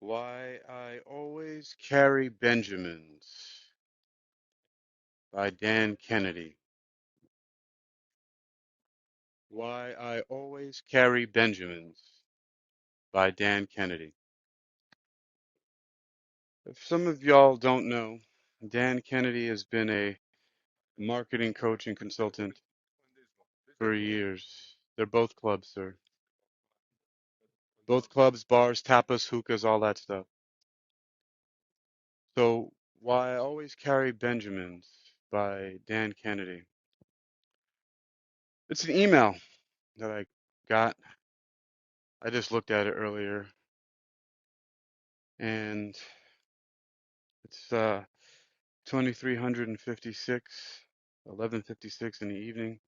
Why I Always Carry Benjamins by Dan Kennedy. Why I Always Carry Benjamins by Dan Kennedy. If some of y'all don't know, Dan Kennedy has been a marketing coach and consultant for years. They're both clubs, sir. Both clubs, bars, tapas, hookahs, all that stuff. So, Why I Always Carry Benjamins by Dan Kennedy. It's an email that I got. I just looked at it earlier, and it's 2356, 11:56 in the evening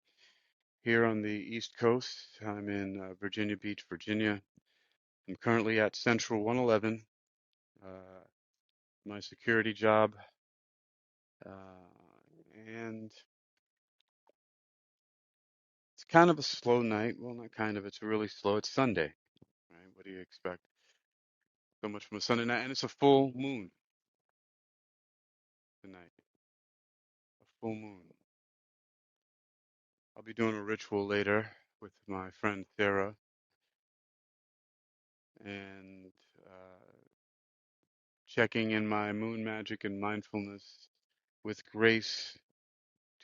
here on the East Coast. I'm in Virginia Beach, Virginia. I'm currently at Central 111, uh, my security job, and it's kind of a slow night. Well, not kind of, it's really slow. It's Sunday, right? What do you expect? So much from a Sunday night, and it's a full moon tonight. A full moon. I'll be doing a ritual later with my friend Sarah, and checking in my moon magic and mindfulness with Grace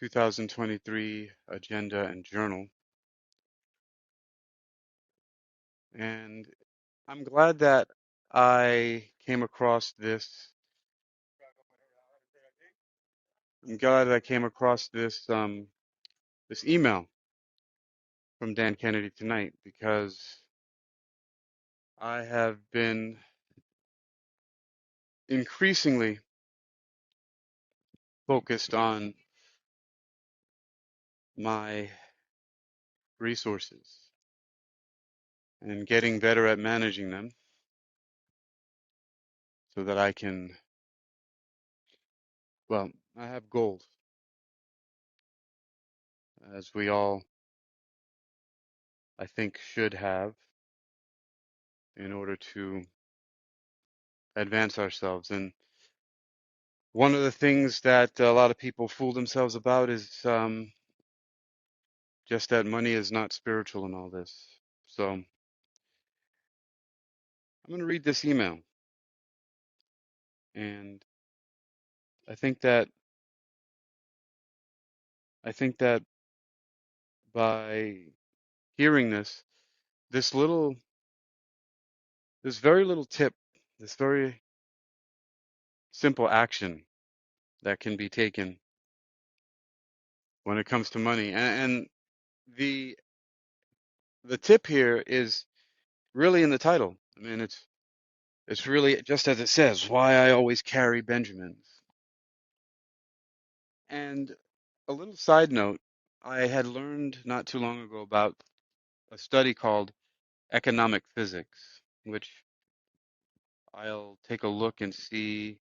2023 agenda and journal. And I'm glad that I came across this. I'm glad that I came across this email from Dan Kennedy tonight, because I have been increasingly focused on my resources and getting better at managing them so that I can, well, I have goals, as we all, I think, should have in order to advance ourselves. And one of the things that a lot of people fool themselves about is just that money is not spiritual in all this. So I'm going to read this email, and I think that I think that by hearing this little, this very little tip, this very simple action that can be taken when it comes to money, and the the tip here is really in the title. I mean, it's really just as it says, why I always carry Benjamins. And a little side note, I had learned not too long ago about a study called economic physics, which I'll take a look and see,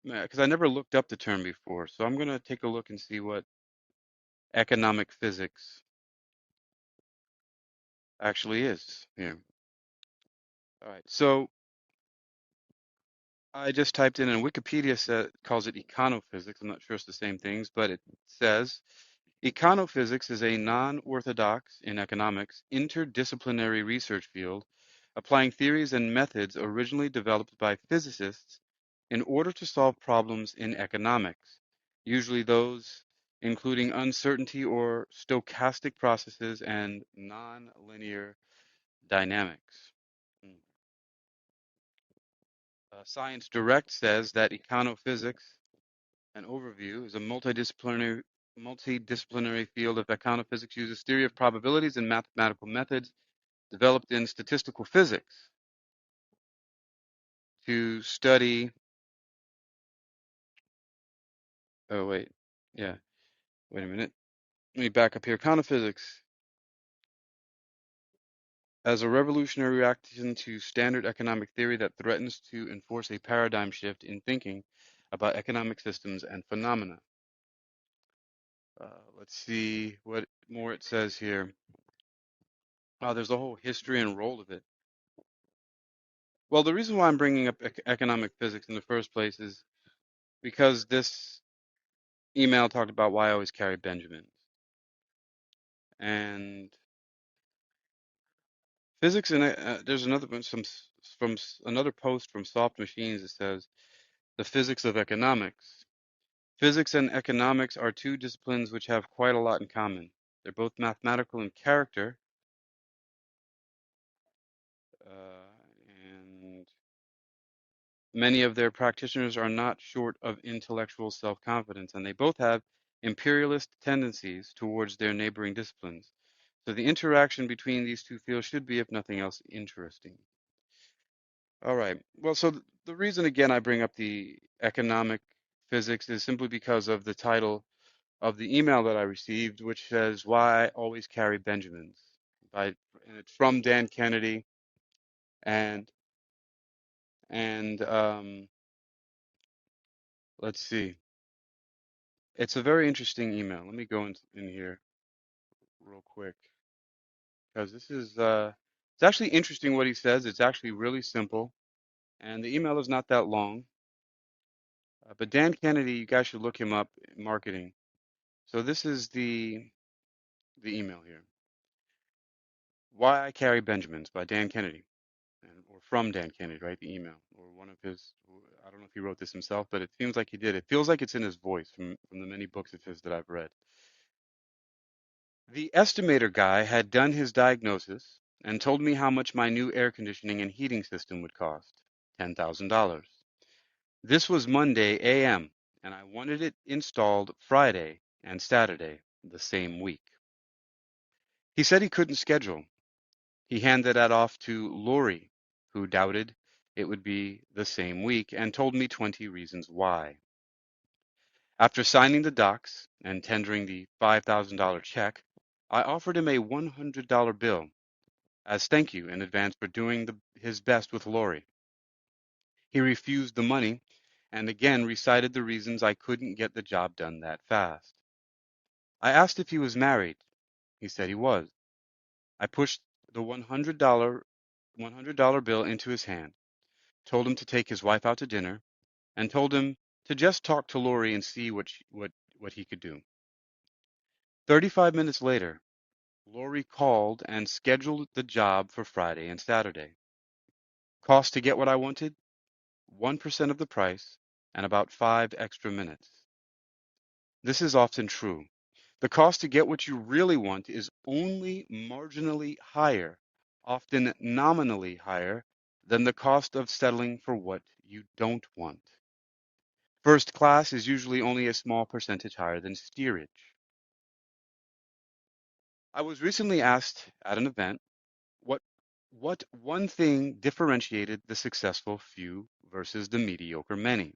because I never looked up the term before. So I'm going to take a look and see what economic physics actually is here. All right. So I just typed in, and Wikipedia calls it econophysics. I'm not sure it's the same things, but it says econophysics is a non-orthodox in economics interdisciplinary research field applying theories and methods originally developed by physicists in order to solve problems in economics, usually those including uncertainty or stochastic processes and nonlinear dynamics. Hmm. Science Direct says that econophysics, an overview, is a multidisciplinary field of econophysics uses theory of probabilities and mathematical methods developed in statistical physics to study. Oh, wait. Yeah. Wait a minute. Let me back up here. Econophysics as a revolutionary reaction to standard economic theory that threatens to enforce a paradigm shift in thinking about economic systems and phenomena. Let's see what more it says here. Oh, there's a whole history and role of it. Well, the reason why I'm bringing up economic physics in the first place is because this email talked about why I always carry Benjamins. And physics, and there's another one, another post from Soft Machines that says the physics of economics. Physics and economics are two disciplines which have quite a lot in common. They're both mathematical in character, and many of their practitioners are not short of intellectual self-confidence, and they both have imperialist tendencies towards their neighboring disciplines. So the interaction between these two fields should be, if nothing else, interesting. All right. Well, so the reason again I bring up the economic physics is simply because of the title of the email that I received, which says "Why I Always Carry Benjamins." And it's from Dan Kennedy, and and let's see, it's a very interesting email. Let me go in here real quick because this is it's actually interesting what he says. It's actually really simple, and the email is not that long. But Dan Kennedy, you guys should look him up in marketing. So this is the email here. Why I Carry Benjamins by Dan Kennedy, or from Dan Kennedy, right? The email, or one of his. I don't know if he wrote this himself, but it seems like he did. It feels like it's in his voice from the many books of his that I've read. The estimator guy had done his diagnosis and told me how much my new air conditioning and heating system would cost. $10,000. This was Monday AM, and I wanted it installed Friday and Saturday the same week. He said he couldn't schedule. He handed that off to Lori, who doubted it would be the same week and told me 20 reasons why. After signing the docs and tendering the $5,000 check, I offered him a $100 bill as thank you in advance for doing his best with Lori. He refused the money and again recited the reasons I couldn't get the job done that fast. I asked if he was married. He said he was. I pushed the $100 bill into his hand, told him to take his wife out to dinner, and told him to just talk to Lori and see what he could do. 35 minutes later, Lori called and scheduled the job for Friday and Saturday. Cost to get what I wanted? 1% of the price and about 5 extra minutes. This is often true. The cost to get what you really want is only marginally higher, often nominally higher, than the cost of settling for what you don't want. First class is usually only a small percentage higher than steerage. I was recently asked at an event what what one thing differentiated the successful few versus the mediocre many.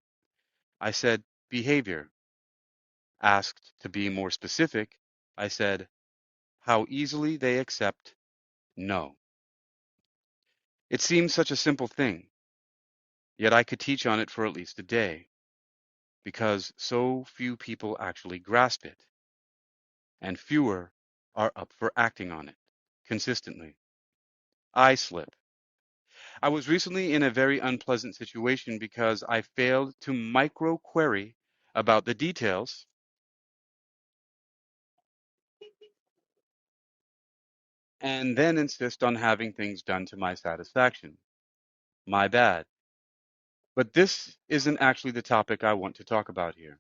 I said behavior. Asked to be more specific, I said how easily they accept no. It seems such a simple thing, yet I could teach on it for at least a day, because so few people actually grasp it, and fewer are up for acting on it consistently. I slip. I was recently in a very unpleasant situation because I failed to micro query about the details and then insist on having things done to my satisfaction. My bad. But this isn't actually the topic I want to talk about here.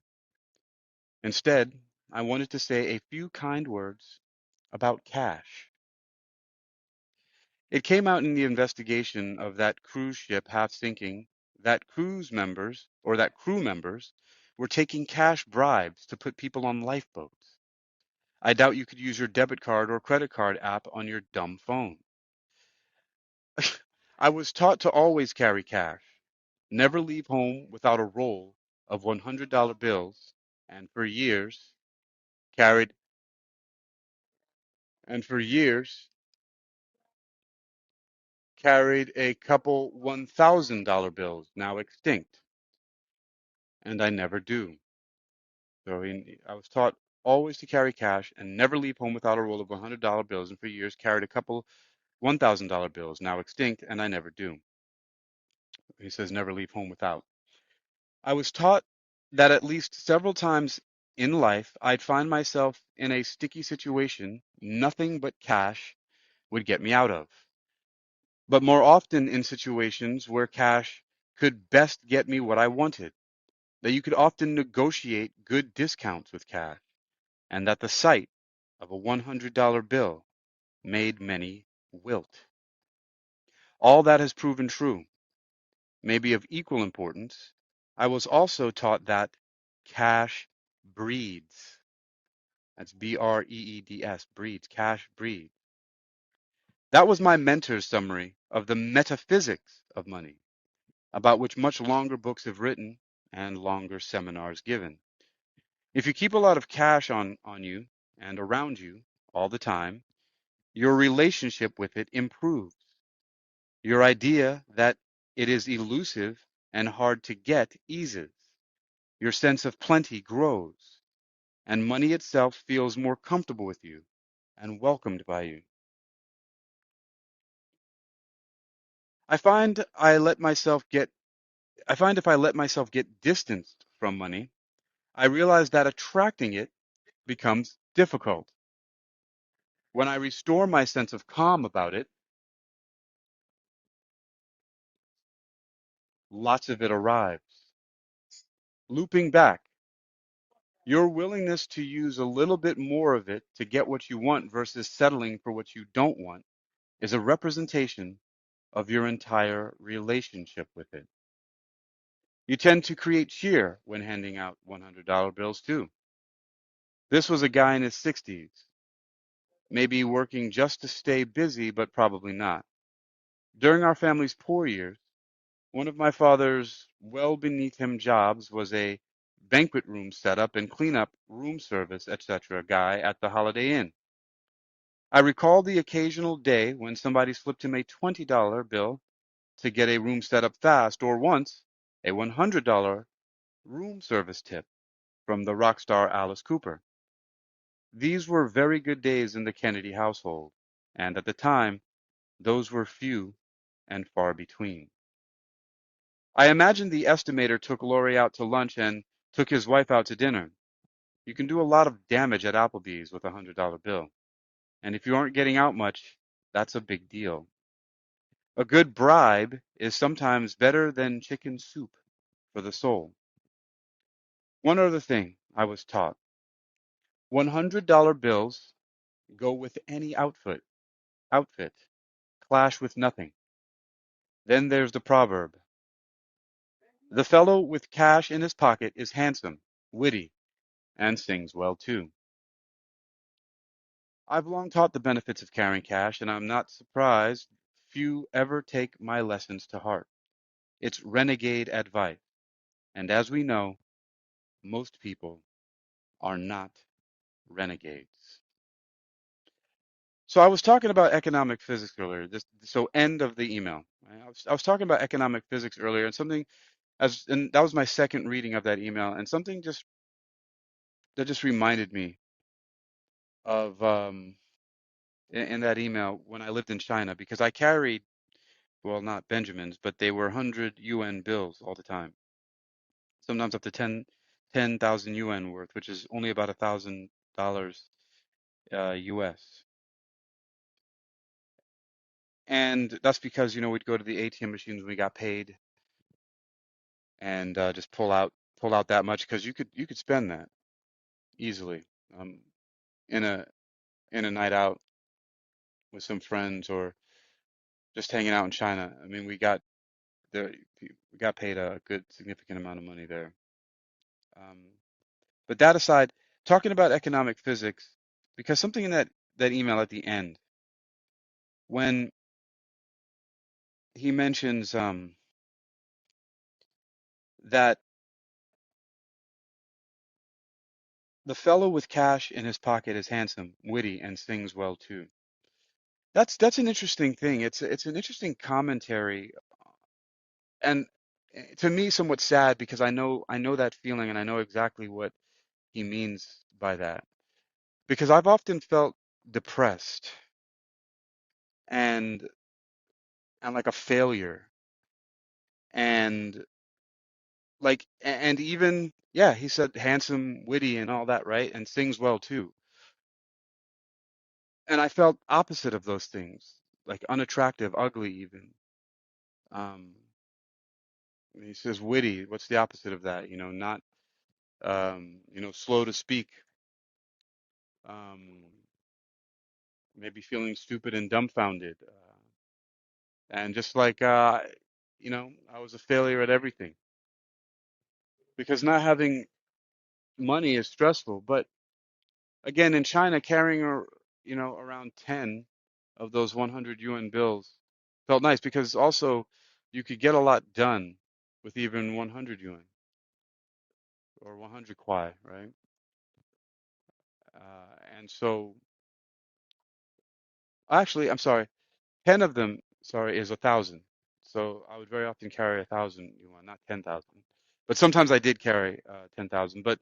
Instead, I wanted to say a few kind words about cash. It came out in the investigation of that cruise ship half sinking that crew members were taking cash bribes to put people on lifeboats. I doubt you could use your debit card or credit card app on your dumb phone. I was taught to always carry cash, never leave home without a roll of $100 bills, and for years carried and for years carried a couple $1,000 bills, now extinct, and I never do. So I was taught always to carry cash and never leave home without a roll of $100 bills, and for years carried a couple $1,000 bills, now extinct, and I never do. He says, never leave home without. I was taught that at least several times in life, I'd find myself in a sticky situation nothing but cash would get me out of, but more often in situations where cash could best get me what I wanted, that you could often negotiate good discounts with cash, and that the sight of a $100 bill made many wilt. All that has proven true. Maybe of equal importance, I was also taught that cash breeds. That's breeds, breeds, cash breeds. That was my mentor's summary of the metaphysics of money, about which much longer books have written and longer seminars given. If you keep a lot of cash on you and around you all the time, your relationship with it improves. Your idea that it is elusive and hard to get eases. Your sense of plenty grows, and money itself feels more comfortable with you and welcomed by you. I find I let myself get I find if I let myself get distanced from money, I realize that attracting it becomes difficult. When I restore my sense of calm about it, lots of it arrives. Looping back, your willingness to use a little bit more of it to get what you want versus settling for what you don't want is a representation of your entire relationship with it. You tend to create cheer when handing out $100 bills too. This was a guy in his 60s, maybe working just to stay busy, but probably not. During our family's poor years, one of my father's well beneath him jobs was a banquet room setup and cleanup, room service, etc. guy at the Holiday Inn. I recall the occasional day when somebody slipped him a $20 bill to get a room set up fast, or once a $100 room service tip from the rock star Alice Cooper. These were very good days in the Kennedy household, and at the time, those were few and far between. I imagine the estimator took Laurie out to lunch and took his wife out to dinner. You can do a lot of damage at Applebee's with a $100 bill. And if you aren't getting out much, that's a big deal. A good bribe is sometimes better than chicken soup for the soul. One other thing I was taught. $100 bills go with any outfit, clash with nothing. Then there's the proverb. The fellow with cash in his pocket is handsome, witty, and sings well too. I've long taught the benefits of carrying cash, and I'm not surprised few ever take my lessons to heart. It's renegade advice, and as we know, most people are not renegades. So I was talking about economic physics earlier. So end of the email. Right? I was talking about economic physics earlier, and and that was my second reading of that email, and something just reminded me of in that email when I lived in China because I carried, well, not Benjamins, but they were 100 UN bills all the time, sometimes up to 10,000 UN worth, which is only about $1,000 US. And that's because, we'd go to the ATM machines when we got paid and just pull out that much because you could spend that easily um, in a night out with some friends or just hanging out in China. I mean, there we got paid a good significant amount of money there. Um, but that aside, talking about economic physics, because something in that email at the end, when he mentions that the fellow with cash in his pocket is handsome, witty, and sings well too. That's an interesting thing. It's an interesting commentary, and to me, somewhat sad because I know that feeling, and I know exactly what he means by that. Because I've often felt depressed and like a failure and and even, yeah, he said handsome, witty, and all that, right? And sings well too. And I felt opposite of those things, like unattractive, ugly, even. Um, he says witty. What's the opposite of that? Not, slow to speak. Um, maybe feeling stupid and dumbfounded. And just like, I was a failure at everything because not having money is stressful. But again, in China, carrying, around 10 of those 100 yuan bills felt nice because also you could get a lot done with even 100 yuan or 100 kwai, right? And so, actually, I'm sorry, 10 of them, sorry, is 1,000. So I would very often carry 1,000 yuan, not 10,000. But sometimes I did carry 10,000. But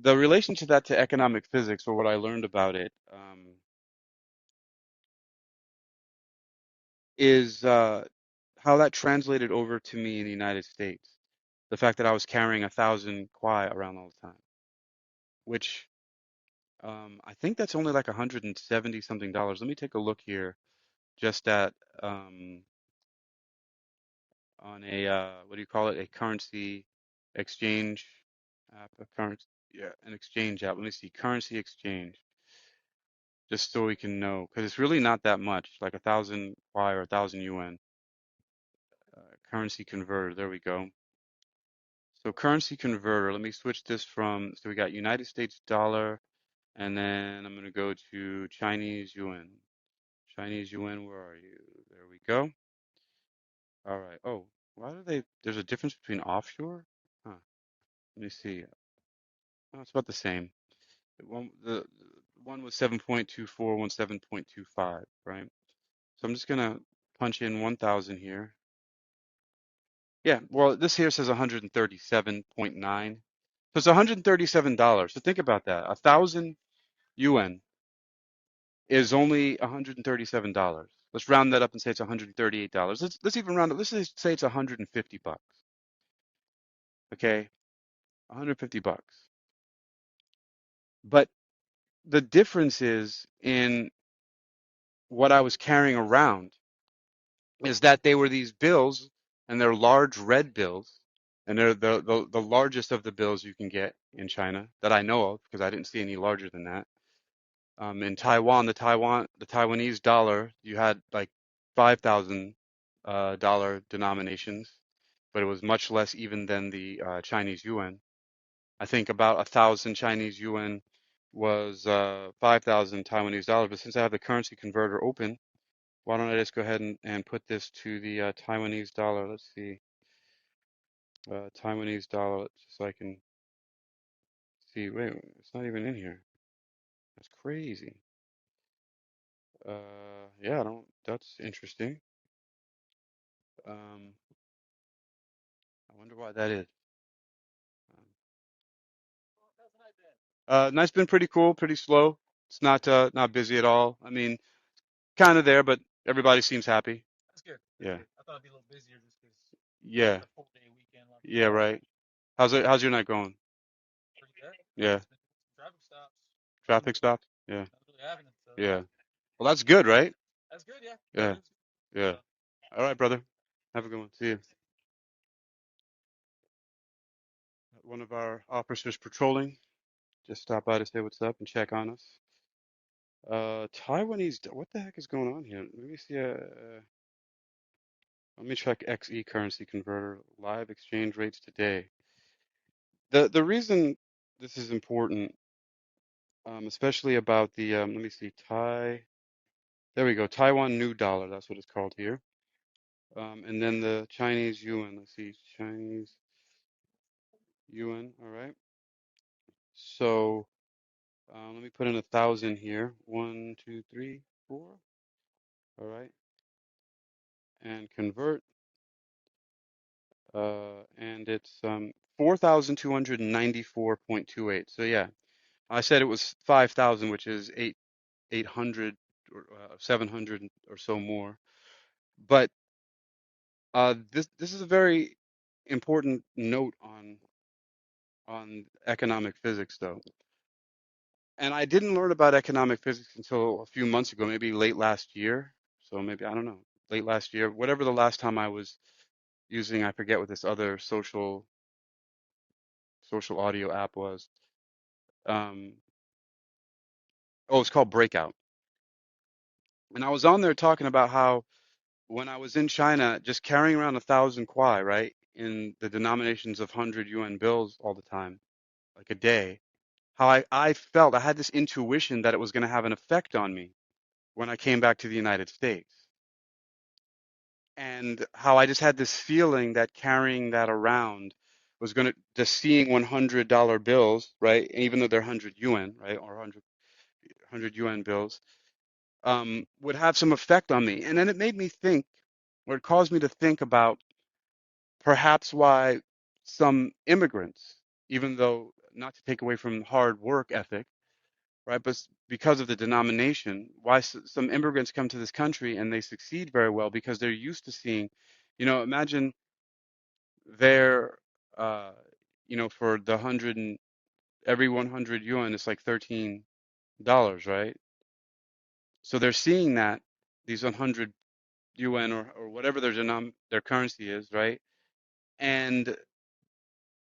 the relation to that to economic physics, or what I learned about it, is how that translated over to me in the United States. The fact that I was carrying 1,000 kwai around all the time, which I think that's only like 170 something dollars. Let me take a look here, just at um, on a what do you call it? A currency exchange app, a currency, yeah, an exchange app. Let me see, currency exchange, just so we can know, because it's really not that much, like 1,000 kwai or 1,000 yuan. Currency converter. There we go. So currency converter. Let me switch this from. So we got United States dollar, and then I'm going to go to Chinese yuan. Chinese yuan. Where are you? There we go. All right. Oh, why do they? There's a difference between offshore? Huh. Let me see. Oh, it's about the same. The one was 7.24, one 7.25, right? So I'm just gonna punch in 1,000 here. Yeah, well, this here says 137.9. So it's $137. So think about that. 1,000 yuan is only $137. Let's round that up and say it's $138. Let's even round it. Let's just say it's 150 bucks. Okay, 150 bucks. But the difference is in what I was carrying around is that they were these bills, and they're large red bills, and they're the largest of the bills you can get in China that I know of, because I didn't see any larger than that. In Taiwan, the Taiwanese dollar, you had like 5,000 dollar denominations, but it was much less even than the Chinese yuan. I think about 1,000 Chinese yuan was 5,000 Taiwanese dollars. But since I have the currency converter open, why don't I just go ahead and put this to the Taiwanese dollar? Let's see, Taiwanese dollar, just so I can see. Wait, it's not even in here. That's crazy. Yeah, I don't. That's interesting. Um, I wonder why that is. Night's been pretty cool, pretty slow. It's not busy at all. I mean, kind of there, but everybody seems happy. Yeah. Yeah. Yeah, right. How's your night going? Yeah. Traffic stops? Yeah. Yeah. Well, that's good, right? Yeah. Yeah. All right, brother. Have a good one. See you. One of our officers patrolling just stopped by to say what's up and check on us. Taiwanese, what the heck is going on here? Let me see. Let me check XE currency converter live exchange rates today. The reason this is important, especially about the let me see, there we go, Taiwan new dollar. That's what it's called here. And then the Chinese yuan. Let's see, Chinese yuan. All right. So let me put in 1,000 here. One, two, three, four. All right. And convert. And it's 4,294.28. So yeah, I said it was 5,000, which is 800 or 700 or so more. But This is a very important note on economic physics, though. And I didn't learn about economic physics until a few months ago, maybe late last year. So maybe, I don't know, late last year, whatever the last time I was using, I forget what this other social audio app was. Um, oh, it's called Breakout. And I was on there talking about how when I was in China, just carrying around 1,000 kwai, right, in the denominations of 100 yuan bills all the time, like a day, how I felt I had this intuition that it was going to have an effect on me when I came back to the United States. And how I just had this feeling that carrying that around was going to, just seeing $100 bills, right, even though they're 100 yuan, right, or 100 yuan bills, would have some effect on me. And then it made me think, or it caused me to think about perhaps why some immigrants, even though not to take away from hard work ethic, right, but because of the denomination, why some immigrants come to this country and they succeed very well because they're used to seeing, imagine they're, uh, for the hundred and every 100 yuan, it's like $13, right? So they're seeing that these 100 UN or whatever their currency is, right? And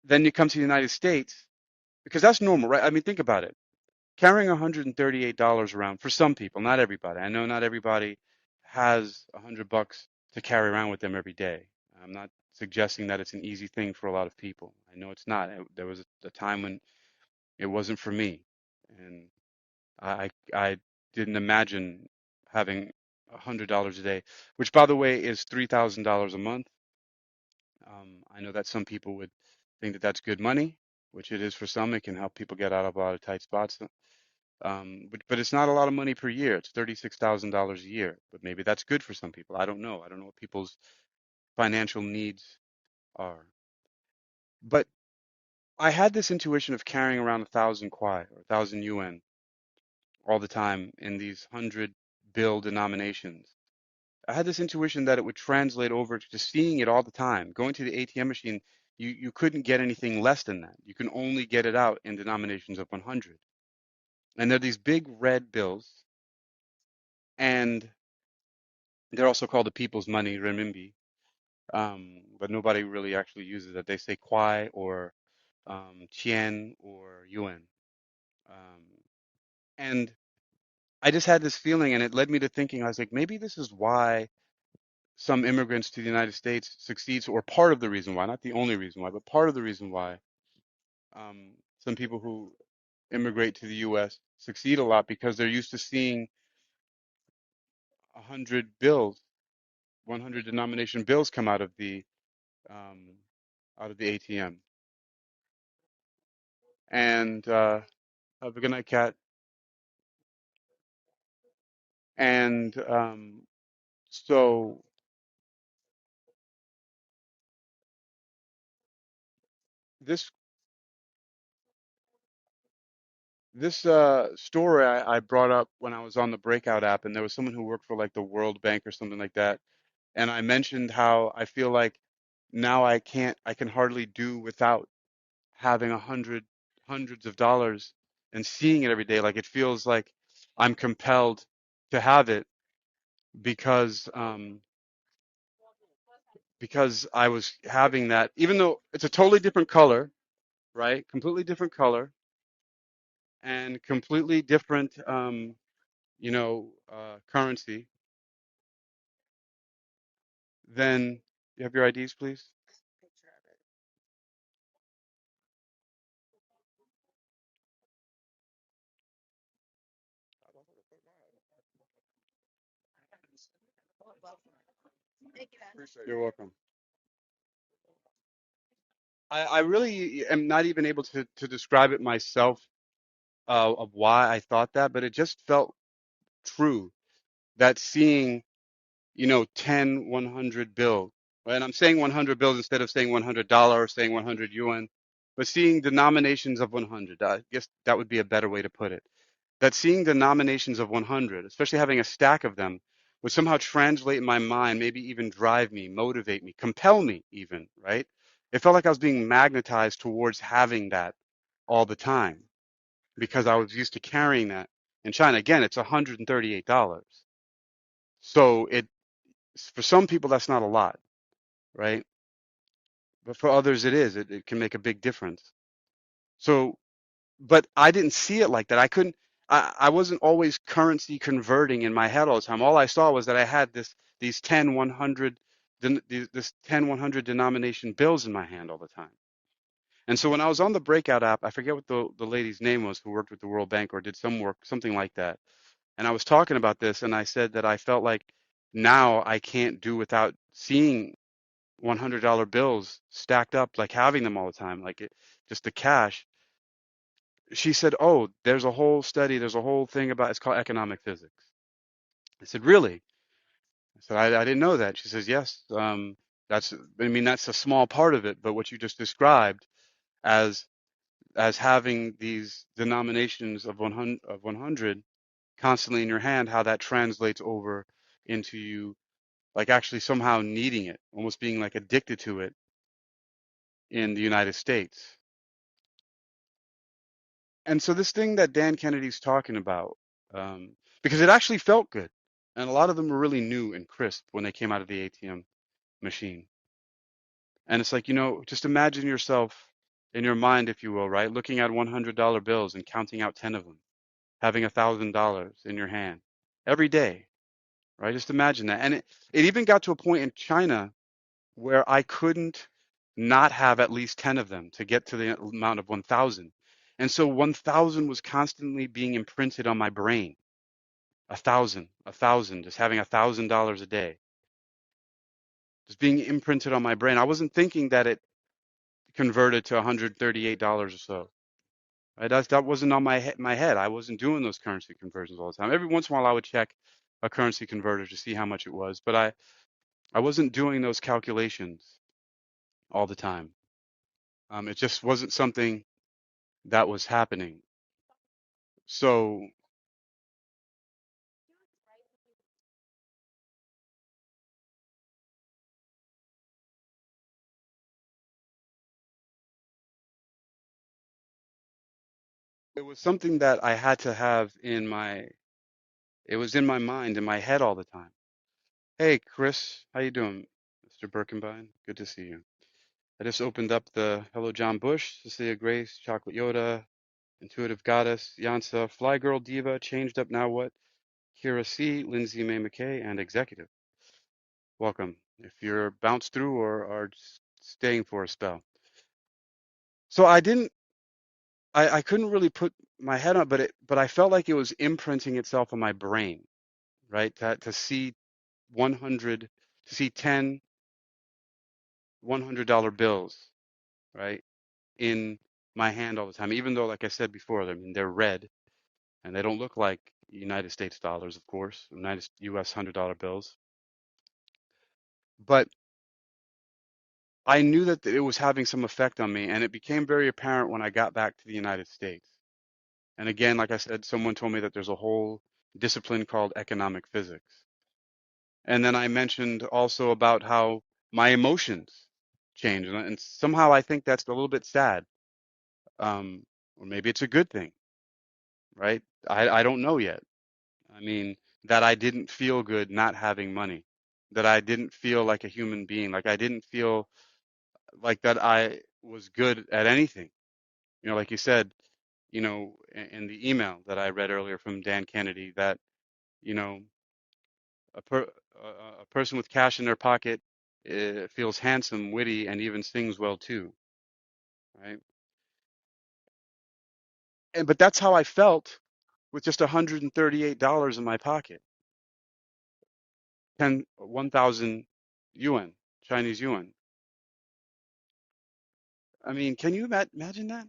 then you come to the United States because that's normal, right? I mean, think about it. Carrying $138 around for some people, not everybody. I know not everybody has $100 to carry around with them every day. I'm not suggesting that it's an easy thing for a lot of people. I know it's not. There was a time when it wasn't for me, and I didn't imagine having $100 a day, which by the way is $3,000 a month. I know that some people would think that that's good money, which it is for some. It can help people get out of a lot of tight spots. But it's not a lot of money per year. It's $36,000 a year. But maybe that's good for some people. I don't know. I don't know what people's financial needs are. But I had this intuition of carrying around 1,000 kwai or 1,000 yuan all the time in these 100 bill denominations. I had this intuition that it would translate over to just seeing it all the time. Going to the ATM machine, you couldn't get anything less than that. You can only get it out in denominations of 100. And they're these big red bills, and they're also called the people's money, renminbi. But nobody really actually uses it. They say kwai or qian or yuan. Um, and I just had this feeling, and it led me to thinking, I was like, maybe this is why some immigrants to the United States succeeds, or part of the reason why, not the only reason why, but part of the reason why some people who immigrate to the U.S. succeed a lot because they're used to seeing 100 bills, 100 denomination bills come um, out of the ATM. And have a good night, Cat. And so this this story I brought up when I was on the Breakout app, and there was someone who worked for like the World Bank or something like that, and I mentioned how I feel like now I can hardly do without having hundreds of dollars and seeing it every day. Like it feels like I'm compelled to have it because because I was having that, even though it's a totally different color, right? Completely different color and completely different currency. Then you have your IDs, please. You're welcome. I really am not even able to describe it myself of why I thought that, but it just felt true that seeing, 10, 100 bills, right? And I'm saying 100 bills instead of saying $100 or saying 100 yuan, but seeing denominations of 100. I guess that would be a better way to put it. That seeing denominations of 100, especially having a stack of them, would somehow translate in my mind, maybe even drive me, motivate me, compel me even, right? It felt like I was being magnetized towards having that all the time because I was used to carrying that in China. Again, it's $138. So for some people, that's not a lot, right? But for others, it is. It can make a big difference. So, but I didn't see it like that. I wasn't always currency converting in my head all the time. All I saw was that I had these 10, 100, this 10, 100 denomination bills in my hand all the time. And so when I was on the Breakout app, I forget what the lady's name was who worked with the World Bank or did some work, something like that. And I was talking about this and I said that I felt like now I can't do without seeing $100 bills stacked up, like having them all the time, like just the cash. She said, "Oh, there's a whole study, there's a whole thing about it's called economic physics." I said, "Really?" I said, I didn't know that." She says, "Yes, I mean, that's a small part of it, but what you just described as having these denominations of 100 constantly in your hand, how that translates over into you, like actually somehow needing it, almost being like addicted to it in the United States." And so this thing that Dan Kennedy's talking about, because it actually felt good, and a lot of them were really new and crisp when they came out of the ATM machine. And it's like, just imagine yourself in your mind, if you will, right, looking at $100 bills and counting out 10 of them, having $1,000 in your hand every day, right? Just imagine that. And it even got to a point in China where I couldn't not have at least 10 of them to get to the amount of 1,000. And so 1,000 was constantly being imprinted on my brain. A thousand, just having $1,000 a day, just being imprinted on my brain. I wasn't thinking that it converted to $138 or so. Right? That wasn't on my head. I wasn't doing those currency conversions all the time. Every once in a while, I would check a currency converter to see how much it was, but I wasn't doing those calculations all the time. It just wasn't something that was happening. So it was something that I had to have it was in my mind, in my head all the time. Hey, Chris, how you doing, Mr. Birkenbein? Good to see you. I just opened up the Hello John Bush, Cecilia Grace, Chocolate Yoda, Intuitive Goddess, Yansa, Fly Girl Diva, Changed Up Now What, Kira C, Lindsay May McKay, and Executive. Welcome. If you're bounced through or are just staying for a spell. So I couldn't really put my head on, but I felt like it was imprinting itself on my brain, right? To see 100, to see 10 $100 bills, right, in my hand all the time, even though, like I said before, I mean, they're red and they don't look like United States dollars, of course, United US $100 bills. But I knew that it was having some effect on me, and it became very apparent when I got back to the United States. And again, like I said, someone told me that there's a whole discipline called economic physics. And then I mentioned also about how my emotions change, and somehow I think that's a little bit sad, or maybe it's a good thing, right? I don't know yet. I mean, that I didn't feel good not having money, that I didn't feel like a human being, like I didn't feel like that I was good at anything. Like you said, in the email that I read earlier from Dan Kennedy, that, you know, a per, a person with cash in their pocket feels handsome, witty, and even sings well too, right? But that's how I felt with just $138 in my pocket, 1,000 yuan, Chinese yuan. I mean, can you imagine that?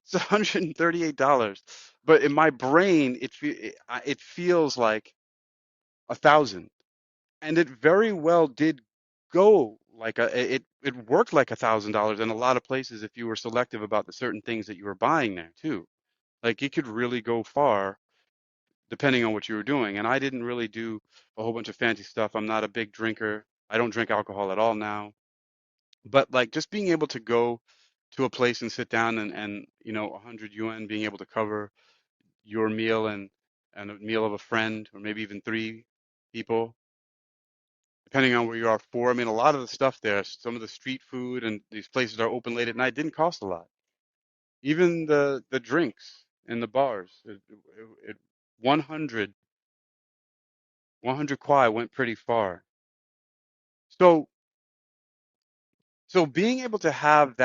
It's $138, but in my brain, it feels like 1,000, and it very well did go like it worked like $1,000 in a lot of places if you were selective about the certain things that you were buying there too. Like it could really go far depending on what you were doing. And I didn't really do a whole bunch of fancy stuff. I'm not a big drinker. I don't drink alcohol at all now. But like just being able to go to a place and sit down and 100 yuan being able to cover your meal and a meal of a friend or maybe even three people, depending on where you are for. I mean, a lot of the stuff there, some of the street food and these places are open late at night, didn't cost a lot. Even the drinks in the bars, 100 100 kwai went pretty far. So so being able to have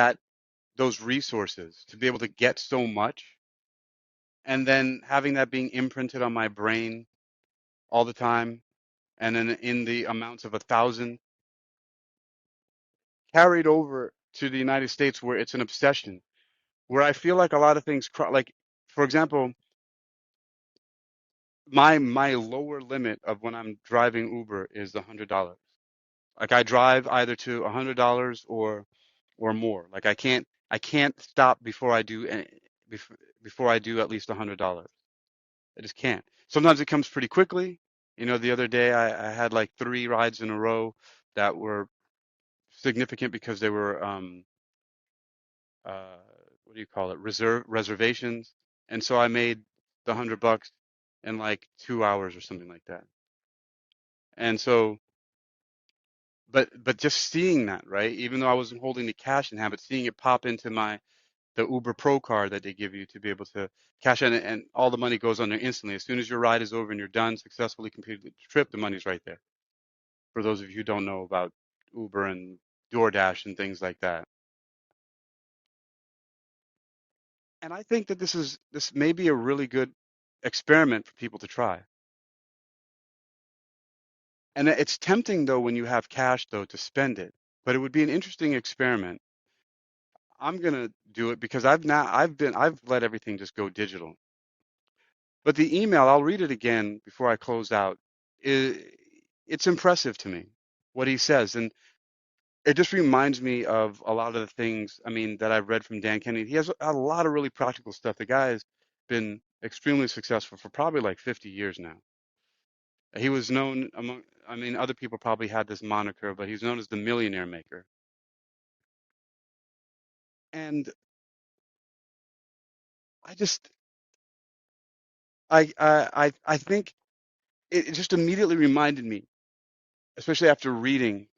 those resources to be able to get so much and then having that being imprinted on my brain all the time and then in the amounts of 1,000 carried over to the United States where it's an obsession, where I feel like a lot of things, like for example, my lower limit of when I'm driving Uber is $100. Like I drive either to $100 or more. Like I can't stop before I do before I do at least $100. I just can't. Sometimes it comes pretty quickly. The other day I had like three rides in a row that were significant because they were uh what do you call it? Reservations. And so I made the $100 in like 2 hours or something like that. And so but just seeing that, right? Even though I wasn't holding the cash in hand, but seeing it pop into the Uber Pro card that they give you to be able to cash in, and all the money goes on there instantly. As soon as your ride is over and you're done, successfully completed the trip, the money's right there. For those of you who don't know about Uber and DoorDash and things like that. And I think that this may be a really good experiment for people to try. And it's tempting though when you have cash though to spend it, but it would be an interesting experiment. I'm gonna do it because I've let everything just go digital. But the email, I'll read it again before I close out. I It's impressive to me what he says, and it just reminds me of a lot of the things, I mean, that I've read from Dan Kennedy. He has a lot of really practical stuff. The guy has been extremely successful for probably like 50 years now. He was known among, I mean, other people probably had this moniker, but he's known as the millionaire maker. And I just, I think it just immediately reminded me, especially after reading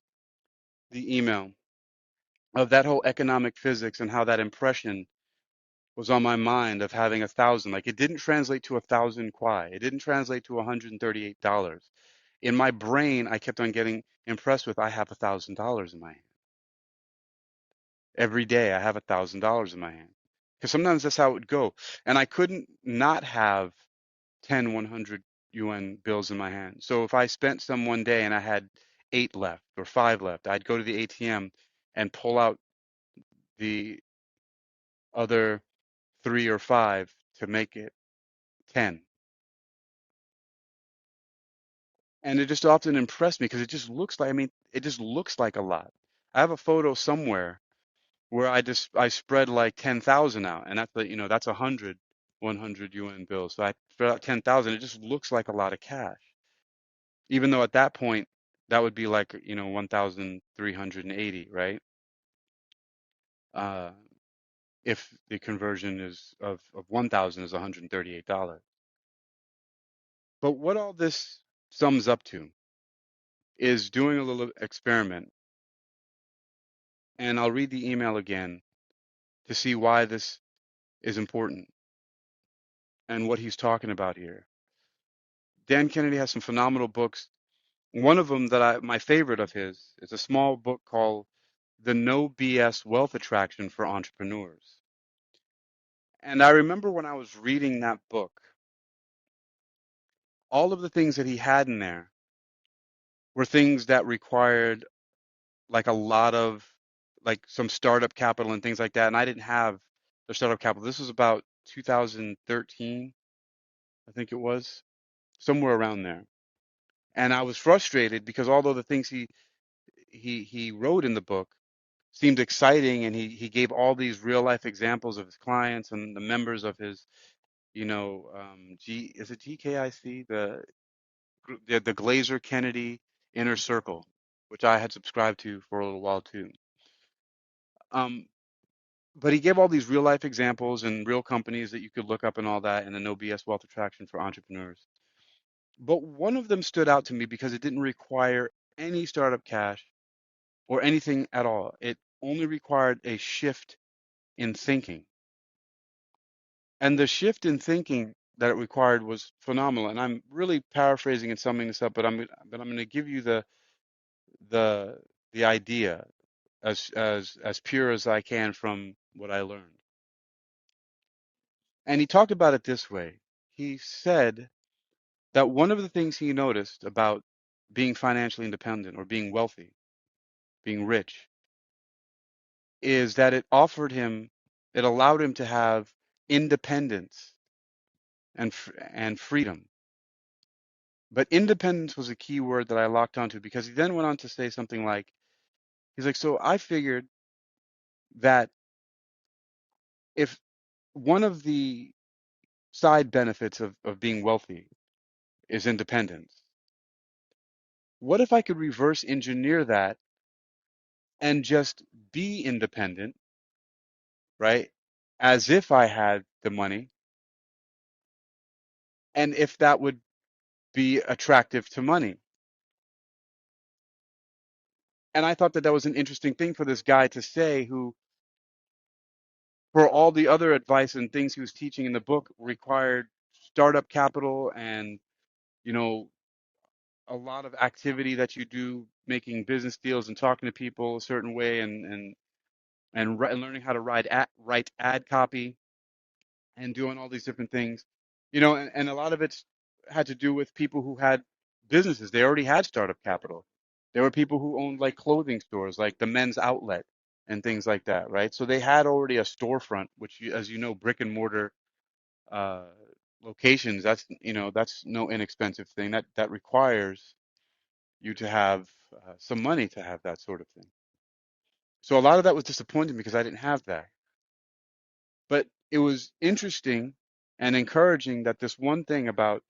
the email, of that whole economic physics and how that impression was on my mind of having 1,000. Like it didn't translate to 1,000 kwai. It didn't translate to $138. In my brain, I kept on getting impressed with I have $1,000 in my hand. Every day I have $1,000 in my hand. Because sometimes that's how it would go. And I couldn't not have 10 100 yuan bills in my hand. So if I spent some one day and I had eight left or five left, I'd go to the ATM and pull out the other three or five to make it 10. And it just often impressed me because it just looks like, I mean, it just looks like a lot. I have a photo somewhere where I spread like 10,000 out, and that's 100 yuan bills. So I spread out 10,000. It just looks like a lot of cash, even though at that point that would be like 1,380, right? Uh, if the conversion is of 1,000 is $138. But what all this sums up to is doing a little experiment, and I'll read the email again to see why this is important and what he's talking about here. Dan Kennedy has some phenomenal books. One of them my favorite of his is a small book called The No BS Wealth Attraction for Entrepreneurs. And I remember when I was reading that book, all of the things that he had in there were things that required like a lot of like some startup capital and things like that. And I didn't have the startup capital. This was about 2013, I think it was, somewhere around there. And I was frustrated because although the things he wrote in the book seemed exciting and he gave all these real life examples of his clients and the members of Is it GKIC, the Glazer Kennedy Inner Circle, which I had subscribed to for a little while too. Um, but he gave all these real life examples and real companies that you could look up and all that, and the no BS wealth attraction for entrepreneurs. But one of them stood out to me because it didn't require any startup cash or anything at all. It only required a shift in thinking. And the shift in thinking that it required was phenomenal. And I'm really paraphrasing and summing this up, but I'm going to give you the the idea as pure as I can from what I learned. And he talked about it this way. He said that one of the things he noticed about being financially independent or being wealthy, being rich, is that it allowed him to have independence and freedom. But independence was a key word that I locked onto because he then went on to say something like, he's like, so I figured that if one of the side benefits of being wealthy is independence, what if I could reverse engineer that and just be independent, right? As if I had the money, and if that would be attractive to money. And I thought that that was an interesting thing for this guy to say, who, for all the other advice and things he was teaching in the book, required startup capital and, you know, a lot of activity that you do making business deals and talking to people a certain way and learning how to write ad copy and doing all these different things, and a lot of it's had to do with people who had businesses. They already had startup capital. There were people who owned like clothing stores, like the Men's Outlet and things like that, right? So they had already a storefront, which, as you know, brick and mortar uh, locations. That's no inexpensive thing. That requires you to have some money to have that sort of thing. So a lot of that was disappointing because I didn't have that. But it was interesting and encouraging that this one thing about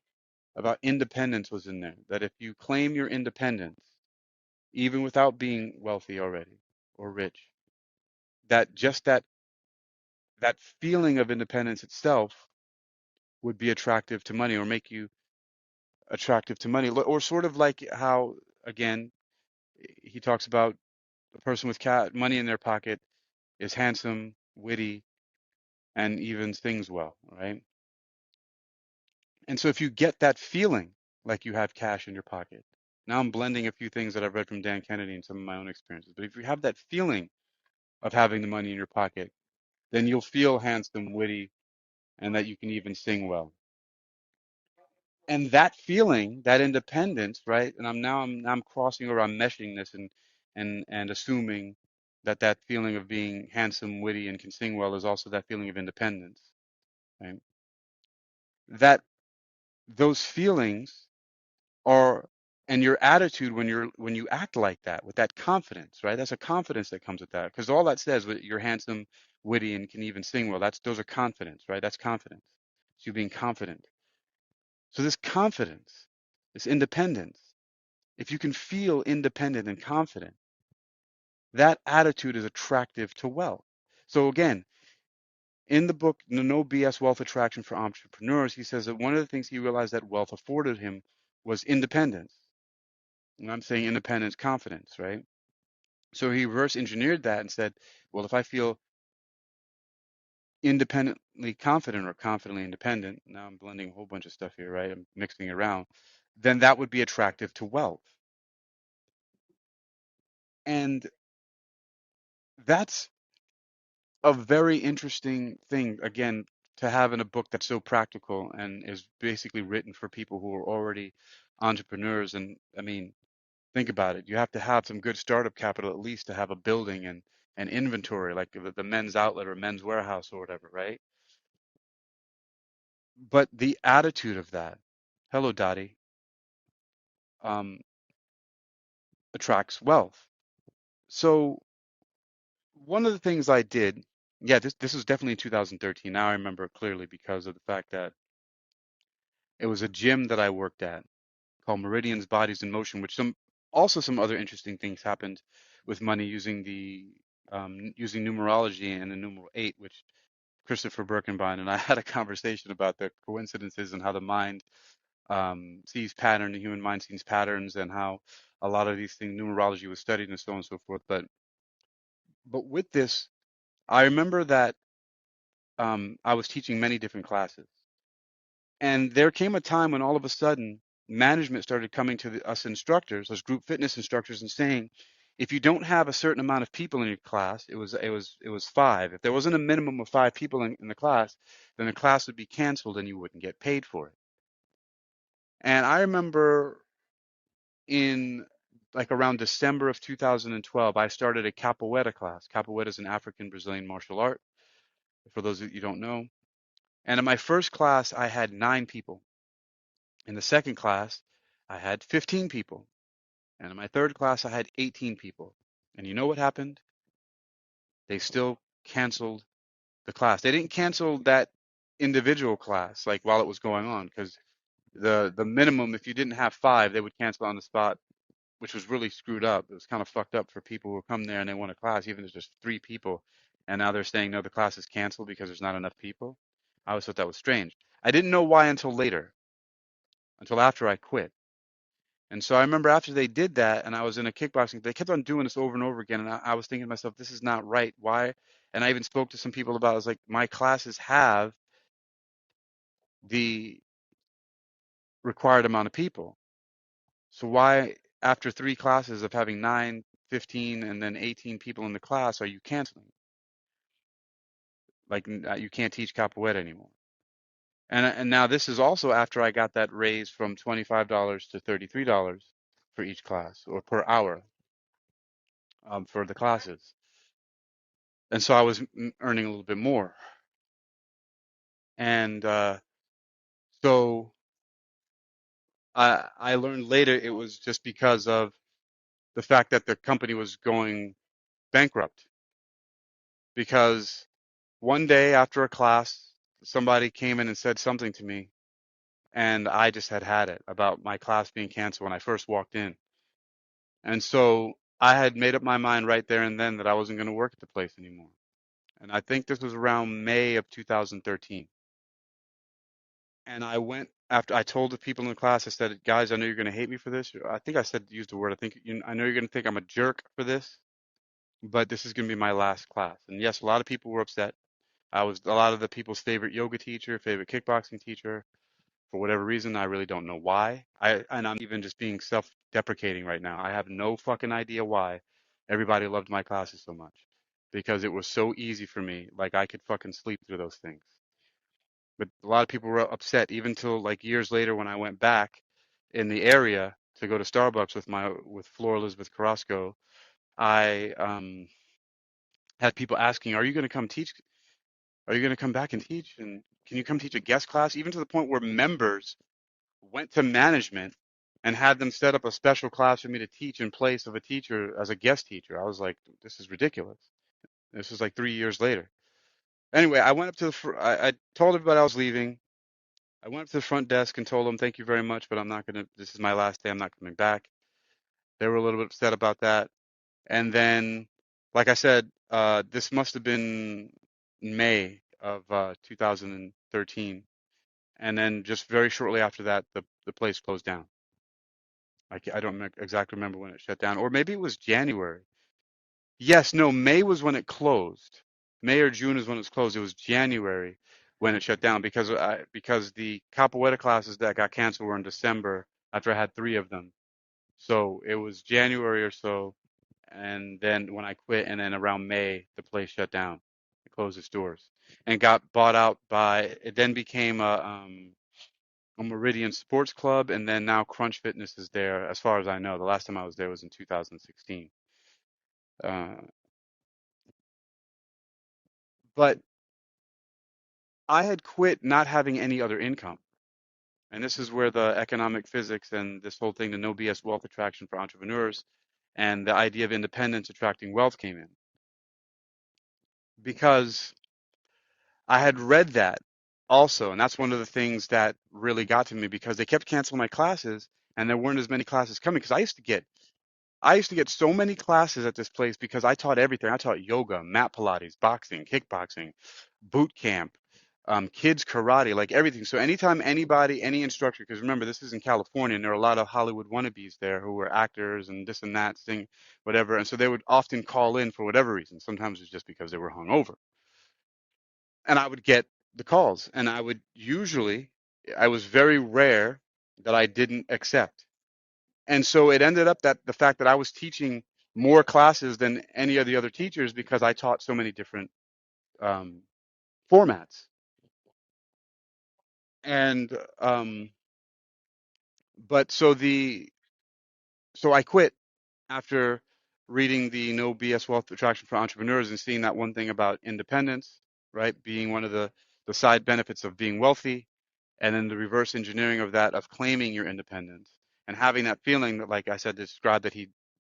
independence was in there. That if you claim your independence, even without being wealthy already or rich, that just that feeling of independence itself would be attractive to money or make you attractive to money. Or sort of like how, again, he talks about a person with money in their pocket is handsome, witty, and even sings well, right? And so if you get that feeling like you have cash in your pocket, now I'm blending a few things that I've read from Dan Kennedy and some of my own experiences. But if you have that feeling of having the money in your pocket, then you'll feel handsome, witty, and that you can even sing well. And that feeling, that independence, right? And I'm crossing over, I'm meshing this and assuming that that feeling of being handsome, witty, and can sing well is also that feeling of independence, right? That those feelings are, and your attitude when you act like that with that confidence, right? That's a confidence that comes with that, because all that says, you're handsome, witty, and can even sing well. Those are confidence, right? That's confidence. It's you being confident. So this confidence, this independence, if you can feel independent and confident, that attitude is attractive to wealth. So again, in the book, the No BS Wealth Attraction for Entrepreneurs, he says that one of the things he realized that wealth afforded him was independence. And I'm saying independence, confidence, right? So he reverse engineered that and said, well, if I feel independently confident or confidently independent, now I'm blending a whole bunch of stuff here, right? I'm mixing around, then that would be attractive to wealth. And that's a very interesting thing, again, to have in a book that's so practical and is basically written for people who are already entrepreneurs. And I mean, think about it. You have to have some good startup capital at least to have a building and inventory, like the Men's Outlet or Men's Warehouse or whatever, right? But the attitude of that, hello, Dottie, um, attracts wealth. So one of the things I did Yeah, this was definitely in 2013. Now I remember it clearly because of the fact that it was a gym that I worked at called Meridian's Bodies in Motion, which some other interesting things happened with money using the using numerology and the numeral eight, which Christopher Birkenbein and I had a conversation about the coincidences and how the mind sees pattern, the human mind sees patterns, and how a lot of these things, numerology was studied and so on and so forth. But with this, I remember that I was teaching many different classes, and there came a time when all of a sudden management started coming to us instructors, us group fitness instructors, and saying, if you don't have a certain amount of people in your class, it was five. If there wasn't a minimum of five people in the class, then the class would be canceled and you wouldn't get paid for it. And I remember in like around December of 2012, I started a capoeira class. Capoeira is an African Brazilian martial art, for those of you who don't know. And in my first class, I had 9 people. In the second class, I had 15 people. And in my third class, I had 18 people. And you know what happened? They still canceled the class. They didn't cancel that individual class like while it was going on, because the minimum, if you didn't have five, they would cancel on the spot, which was really screwed up. It was kind of fucked up for people who come there and they want a class, even if there's just 3 people, and now they're saying no, the class is canceled because there's not enough people. I always thought that was strange. I didn't know why until later, until after I quit. And so I remember after they did that, and I was in a kickboxing, they kept on doing this over and over again, and I was thinking to myself, this is not right. Why? And I even spoke to some people about it. I was like, my classes have the required amount of people. So why, after 3 classes of having 9, 15, and then 18 people in the class, are you canceling? Like you can't teach capoeira anymore. And now this is also after I got that raise from $25 to $33 for each class or per hour for the classes. And so I was earning a little bit more. And so I learned later it was just because of the fact that the company was going bankrupt. Because one day after a class, somebody came in and said something to me, and I just had it about my class being canceled when I first walked in. And so I had made up my mind right there and then that I wasn't going to work at the place anymore. And I think this was around May of 2013. And I went after I told the people in the class, I said, guys, I know you're going to hate me for this. I think I said, use the word, I know you're going to think I'm a jerk for this, but this is going to be my last class. And yes, a lot of people were upset. I was a lot of the people's favorite yoga teacher, favorite kickboxing teacher. For whatever reason, I really don't know why. And I'm even just being self-deprecating right now. I have no fucking idea why everybody loved my classes so much. Because it was so easy for me. Like I could fucking sleep through those things. But a lot of people were upset even till like years later when I went back in the area to go to Starbucks with Flora Elizabeth Carrasco. I had people asking, "Are you going to come teach? Are you going to come back and teach? And can you come teach a guest class?" Even to the point where members went to management and had them set up a special class for me to teach in place of a teacher as a guest teacher. I was like, "This is ridiculous." This was like 3 years later. Anyway, I went up to I told everybody I was leaving. I went up to the front desk and told them, thank you very much, but I'm not going to, this is my last day. I'm not coming back. They were a little bit upset about that. And then, like I said, this must have been May of 2013. And then just very shortly after that, the place closed down. I don't exactly remember when it shut down, or maybe it was January. Yes, no, May was when it closed. May or June is when it was closed. It was January when it shut down because the capoeira classes that got canceled were in December after I had 3 of them. So it was January or so, and then when I quit, and then around May, the place shut down. It closed its doors and got bought out by. It then became a Meridian Sports Club, and then now Crunch Fitness is there. As far as I know, the last time I was there was in 2016. Uh, but I had quit not having any other income. And this is where the economic physics and this whole thing, the no BS wealth attraction for entrepreneurs and the idea of independence attracting wealth came in. because I had read that also, and that's one of the things that really got to me because they kept canceling my classes and there weren't as many classes coming because I used to get so many classes at this place because I taught everything. I taught yoga, mat Pilates, boxing, kickboxing, boot camp, kids karate, like everything. So anytime anybody, any instructor, because remember this is in California and there are a lot of Hollywood wannabes there who were actors and this and that, sing, whatever. And so they would often call in for whatever reason. Sometimes it's just because they were hungover. And I would get the calls and I was very rare that I didn't accept. And so it ended up that the fact that I was teaching more classes than any of the other teachers because I taught so many different um, formats. And but so I quit after reading the No BS Wealth Attraction for Entrepreneurs and seeing that one thing about independence, right, being one of the side benefits of being wealthy, and then the reverse engineering of that of claiming your independence and having that feeling that, like I said, described that he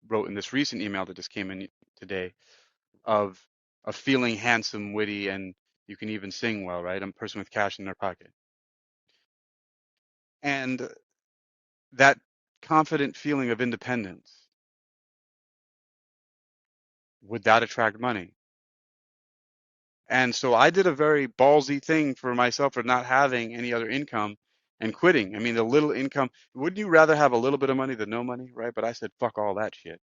wrote in this recent email that just came in today of feeling handsome, witty, and you can even sing well, right? I'm a person with cash in their pocket. And that confident feeling of independence, would that attract money? And so I did a very ballsy thing for myself for not having any other income and quitting. I mean, the little income, wouldn't you rather have a little bit of money than no money, right? But I said, fuck all that shit.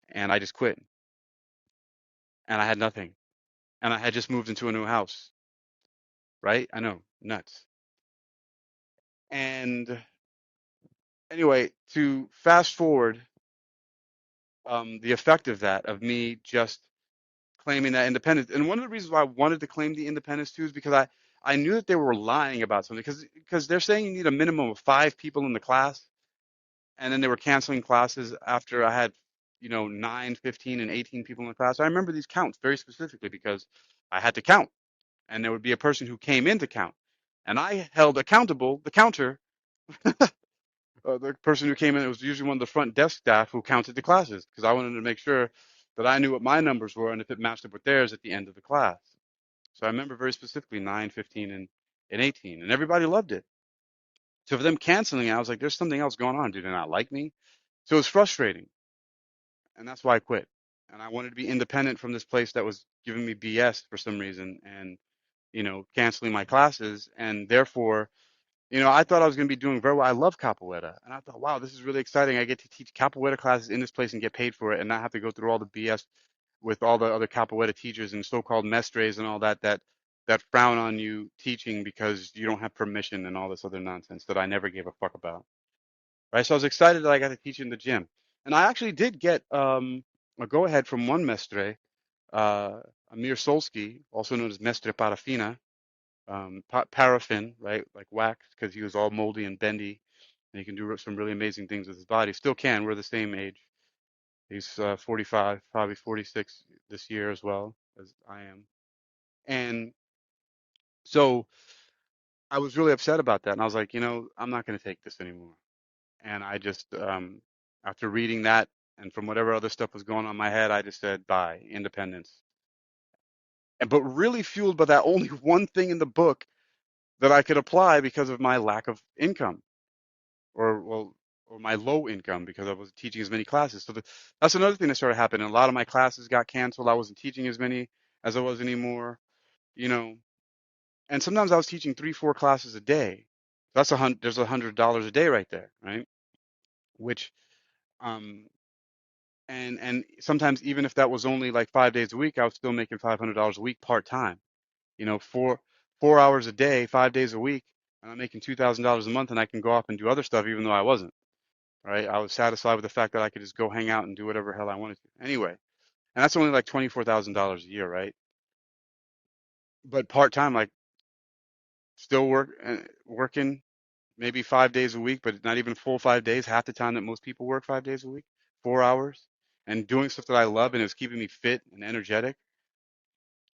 And I just quit. And I had nothing. And I had just moved into a new house, right? I know, nuts. And anyway, to fast forward, the effect of that, of me just claiming that independence. And one of the reasons why I wanted to claim the independence too is because I knew that they were lying about something because they're saying you need a minimum of 5 people in the class. And then they were canceling classes after I had, 9, 15, and 18 people in the class. I remember these counts very specifically because I had to count and there would be a person who came in to count. And I held accountable the counter, the person who came in. It was usually one of the front desk staff who counted the classes because I wanted to make sure that I knew what my numbers were and if it matched up with theirs at the end of the class. So I remember very specifically 9, 15, and 18, and everybody loved it. So for them canceling it, I was like, there's something else going on. Do they not like me? So it was frustrating, and that's why I quit. And I wanted to be independent from this place that was giving me BS for some reason and, canceling my classes. And therefore, I thought I was going to be doing very well. I love capoeira. And I thought, wow, this is really exciting. I get to teach capoeira classes in this place and get paid for it and not have to go through all the BS with all the other capoeira teachers and so-called mestres and all that frown on you teaching because you don't have permission and all this other nonsense that I never gave a fuck about. Right? So I was excited that I got to teach in the gym. And I actually did get a go-ahead from one mestre, uh, Amir Solsky, also known as Mestre Parafina, paraffin, right, like wax, because he was all moldy and bendy, and he can do some really amazing things with his body. Still can. We're the same age. He's 45, probably 46 this year as well as I am. And so I was really upset about that. And I was like, I'm not going to take this anymore. And I just, after reading that and from whatever other stuff was going on in my head, I just said, bye, independence. And, but really fueled by that only one thing in the book that I could apply because of my lack of income or, well, or my low income because I wasn't teaching as many classes. So that's another thing that started happening. A lot of my classes got canceled. I wasn't teaching as many as I was anymore, you know, and sometimes I was teaching 3, 4 classes a day. That's there's $100 a day right there, right? Which, um, and sometimes even if that was only like 5 days a week, I was still making $500 a week part time. 4 hours a day, 5 days a week, and I'm making $2,000 a month, and I can go off and do other stuff even though I wasn't. Right? I was satisfied with the fact that I could just go hang out and do whatever hell I wanted to. Anyway, and that's only like $24,000 a year, right? But part time, like still working maybe 5 days a week, but not even full 5 days, half the time that most people work 5 days a week, 4 hours, and doing stuff that I love and it was keeping me fit and energetic.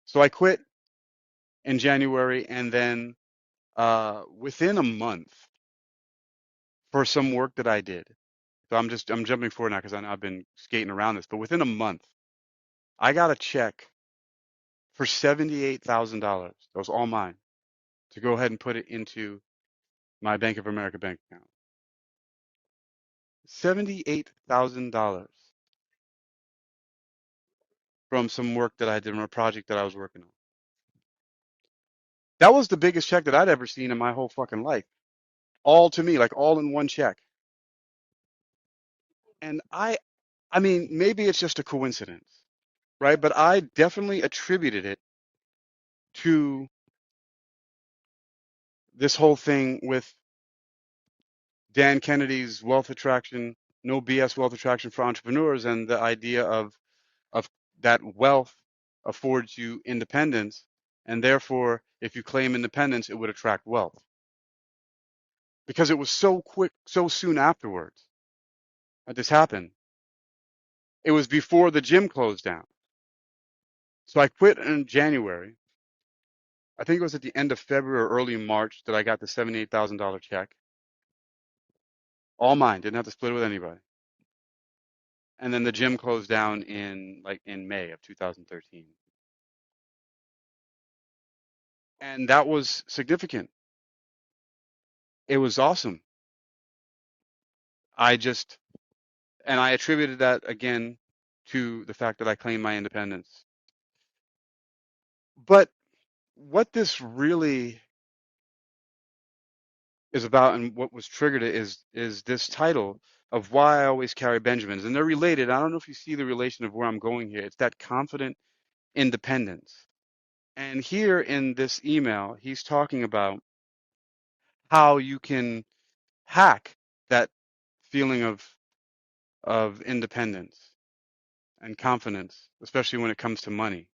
So I quit in January, and then within a month for some work that I did. So I'm jumping forward now because I know I've been skating around this, but within a month, I got a check for $78,000. That was all mine to go ahead and put it into my Bank of America bank account. $78,000 from some work that I did on a project that I was working on. That was the biggest check that I'd ever seen in my whole fucking life. All to me, like all in one check. And I mean, maybe it's just a coincidence, right? But I definitely attributed it to this whole thing with Dan Kennedy's wealth attraction, no BS wealth attraction for entrepreneurs, and the idea of that wealth affords you independence, and therefore, if you claim independence, it would attract wealth. Because it was so quick, so soon afterwards that this happened. It was before the gym closed down. So I quit in January. I think it was at the end of February or early March that I got the $78,000 check. All mine, didn't have to split it with anybody. And then the gym closed down in May of 2013. And that was significant. It was awesome. I just, and I attributed that again to the fact that I claimed my independence. But what this really is about and what was triggered it is this title of why I always carry Benjamins. And they're related. I don't know if you see the relation of where I'm going here. It's that confident independence. And here in this email, he's talking about how you can hack that feeling of independence and confidence, especially when it comes to money.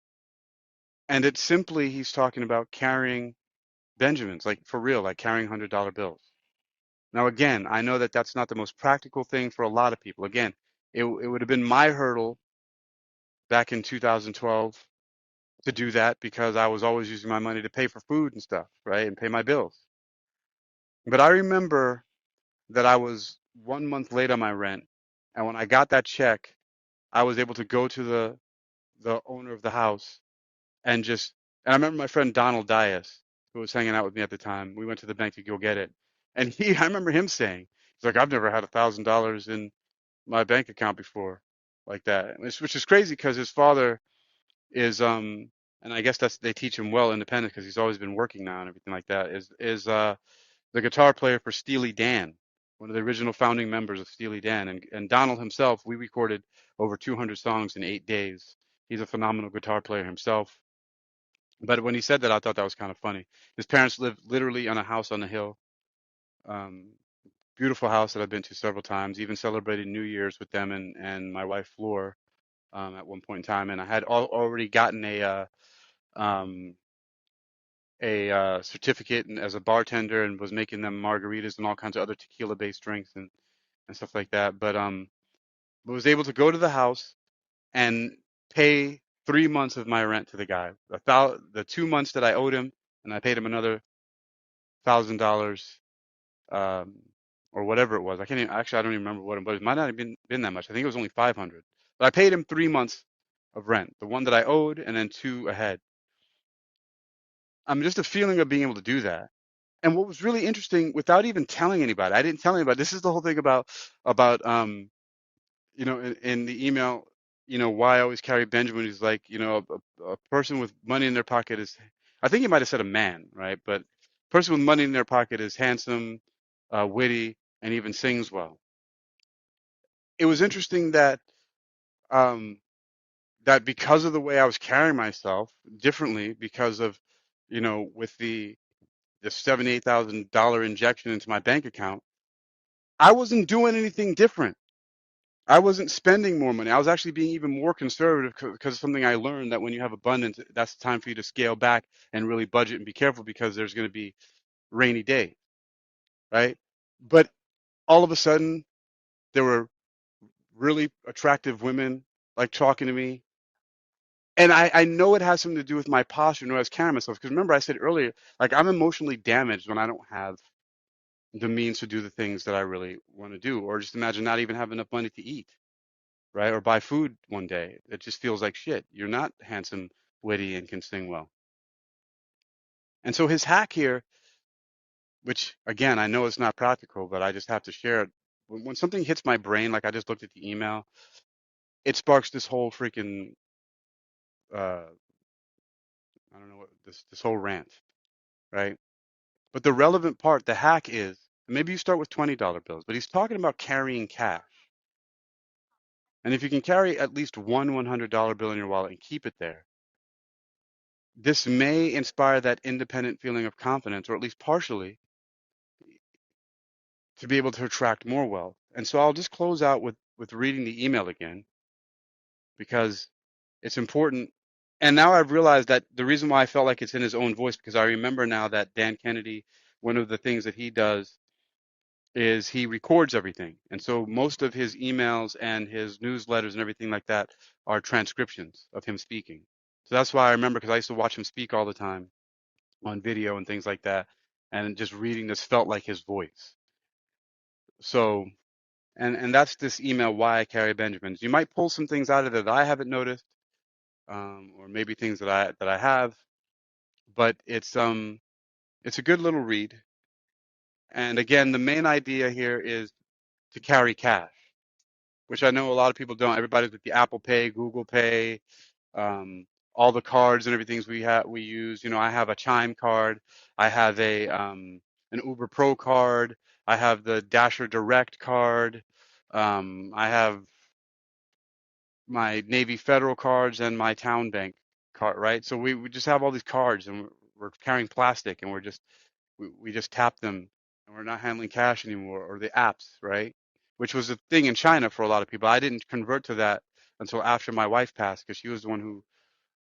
And it's simply he's talking about carrying Benjamins, like for real, like carrying $100 bills. Now, again, I know that that's not the most practical thing for a lot of people. Again, it would have been my hurdle back in 2012 to do that because I was always using my money to pay for food and stuff, right? And pay my bills. But I remember that I was 1 month late on my rent. And when I got that check, I was able to go to the owner of the house and just, and I remember my friend Donald Dias, who was hanging out with me at the time. We went to the bank to go get it. And I remember him saying, he's like, I've never had $1,000 in my bank account before like that, which is crazy because his father is, and I guess they teach him well independent because he's always been working now and everything like that, is the guitar player for Steely Dan, one of the original founding members of Steely Dan. And Donald himself, we recorded over 200 songs in 8 days. He's a phenomenal guitar player himself. But when he said that, I thought that was kind of funny. His parents lived literally on a house on a hill. Um, Beautiful house that I've been to several times. Even celebrated New Year's with them and my wife Floor at one point in time. And I had already gotten um, a certificate as a bartender and was making them margaritas and all kinds of other tequila-based drinks and stuff like that. But was able to go to the house and pay 3 months of my rent to the guy. The 2 months that I owed him, and I paid him another $1,000, um, or whatever it was. I can't even, actually, I don't even remember what it was. It might not have been that much. I think it was only 500. But I paid him 3 months of rent, the one that I owed, and then two ahead. Just a feeling of being able to do that. And what was really interesting, without even telling anybody, I didn't tell anybody. This is the whole thing about in the email, why I always carry Benjamin is like, a person with money in their pocket is, I think he might have said a man, right? But person with money in their pocket is handsome, witty, and even sings well. It was interesting um, that because of the way I was carrying myself differently, because of, with the $78,000 injection into my bank account, I wasn't doing anything different. I wasn't spending more money. I was actually being even more conservative because of something I learned that when you have abundance, that's the time for you to scale back and really budget and be careful because there's going to be rainy days, right? But all of a sudden, there were really attractive women like talking to me. And I know it has something to do with my posture, and I was carrying myself. Because remember, I said earlier, like I'm emotionally damaged when I don't have the means to do the things that I really want to do, or just imagine not even having enough money to eat, right? Or buy food one day. It just feels like shit. You're not handsome witty, and can sing well. And so his hack here, which again, I know it's not practical, but I just have to share it. When something hits my brain, like I just looked at the email, it sparks this whole freaking, uh, I don't know what, this whole rant, right? But the relevant part, the hack is, maybe you start with $20 bills, but he's talking about carrying cash. And if you can carry at least one $100 bill in your wallet and keep it there, this may inspire that independent feeling of confidence, or at least partially, to be able to attract more wealth. And so I'll just close out with reading the email again because it's important. And now I've realized that the reason why I felt like it's in his own voice, because I remember now that Dan Kennedy, one of the things that he does is he records everything. And so most of his emails and his newsletters and everything like that are transcriptions of him speaking. So that's why I remember, because I used to watch him speak all the time on video and things like that. And just reading this felt like his voice. So, and that's this email, why I carry Benjamins. You might pull some things out of it that I haven't noticed, or maybe things that I have, but it's a good little read. And again, the main idea here is to carry cash, which I know a lot of people don't. Everybody's with the Apple Pay, Google Pay, um, all the cards and everything we use. You know, I have a Chime card, I have a an Uber Pro card, I have the Dasher Direct card, I have my Navy Federal cards and my Town Bank card, right? So we just have all these cards and we're carrying plastic and we just tap them and we're not handling cash anymore, or the apps, right? Which was a thing in China for a lot of people. I didn't convert to that until after my wife passed, because she was the one who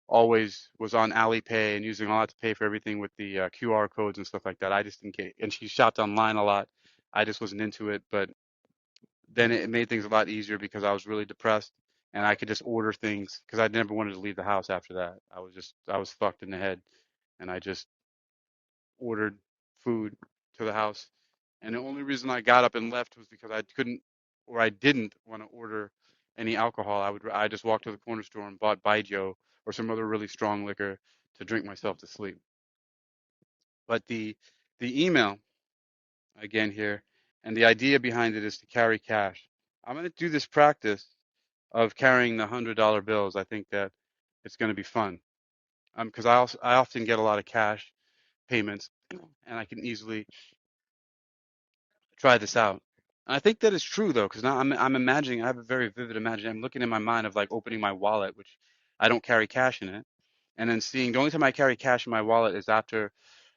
always was on Alipay and using all that to pay for everything with the QR codes and stuff like that. I just didn't get, and she shopped online a lot. I just wasn't into it, but then it made things a lot easier because I was really depressed and I could just order things because I never wanted to leave the house after that. I was fucked in the head and I just ordered food to the house. And the only reason I got up and left was because I couldn't, or I didn't want to order any alcohol. I just walked to the corner store and bought Baijiu or some other really strong liquor to drink myself to sleep. But the email again here, and the idea behind it is to carry cash. I'm going to do this practice of carrying the $100 bills. I think that it's going to be fun. Because I often get a lot of cash payments, and I can easily try this out. And I think that is true though, because now I'm imagining. I have a very vivid imagination. I'm looking in my mind of like opening my wallet, which I don't carry cash in it, and then seeing the only time I carry cash in my wallet is after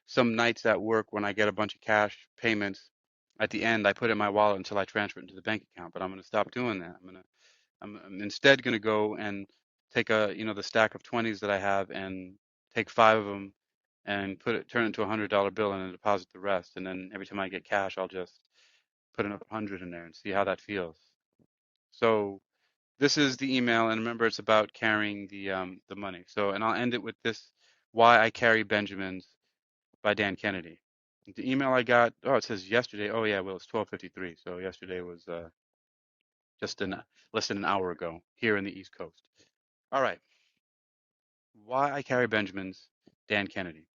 some nights at work when I get a bunch of cash payments. At the end, I put it in my wallet until I transfer it into the bank account. But I'm going to stop doing that. I'm instead going to go and take the stack of 20s that I have and take five of them and turn it into $100 bill and then deposit the rest. And then every time I get cash, I'll just put another 100 in there and see how that feels. So this is the email, and remember, it's about carrying the money. So, and I'll end it with this: "Why I Carry Benjamins" by Dan Kennedy. The email I got, oh, it says yesterday. Oh yeah, well it's 12:53, so yesterday was just less than an hour ago here in the East Coast. All right, "Why I Carry Benjamins," Dan Kennedy.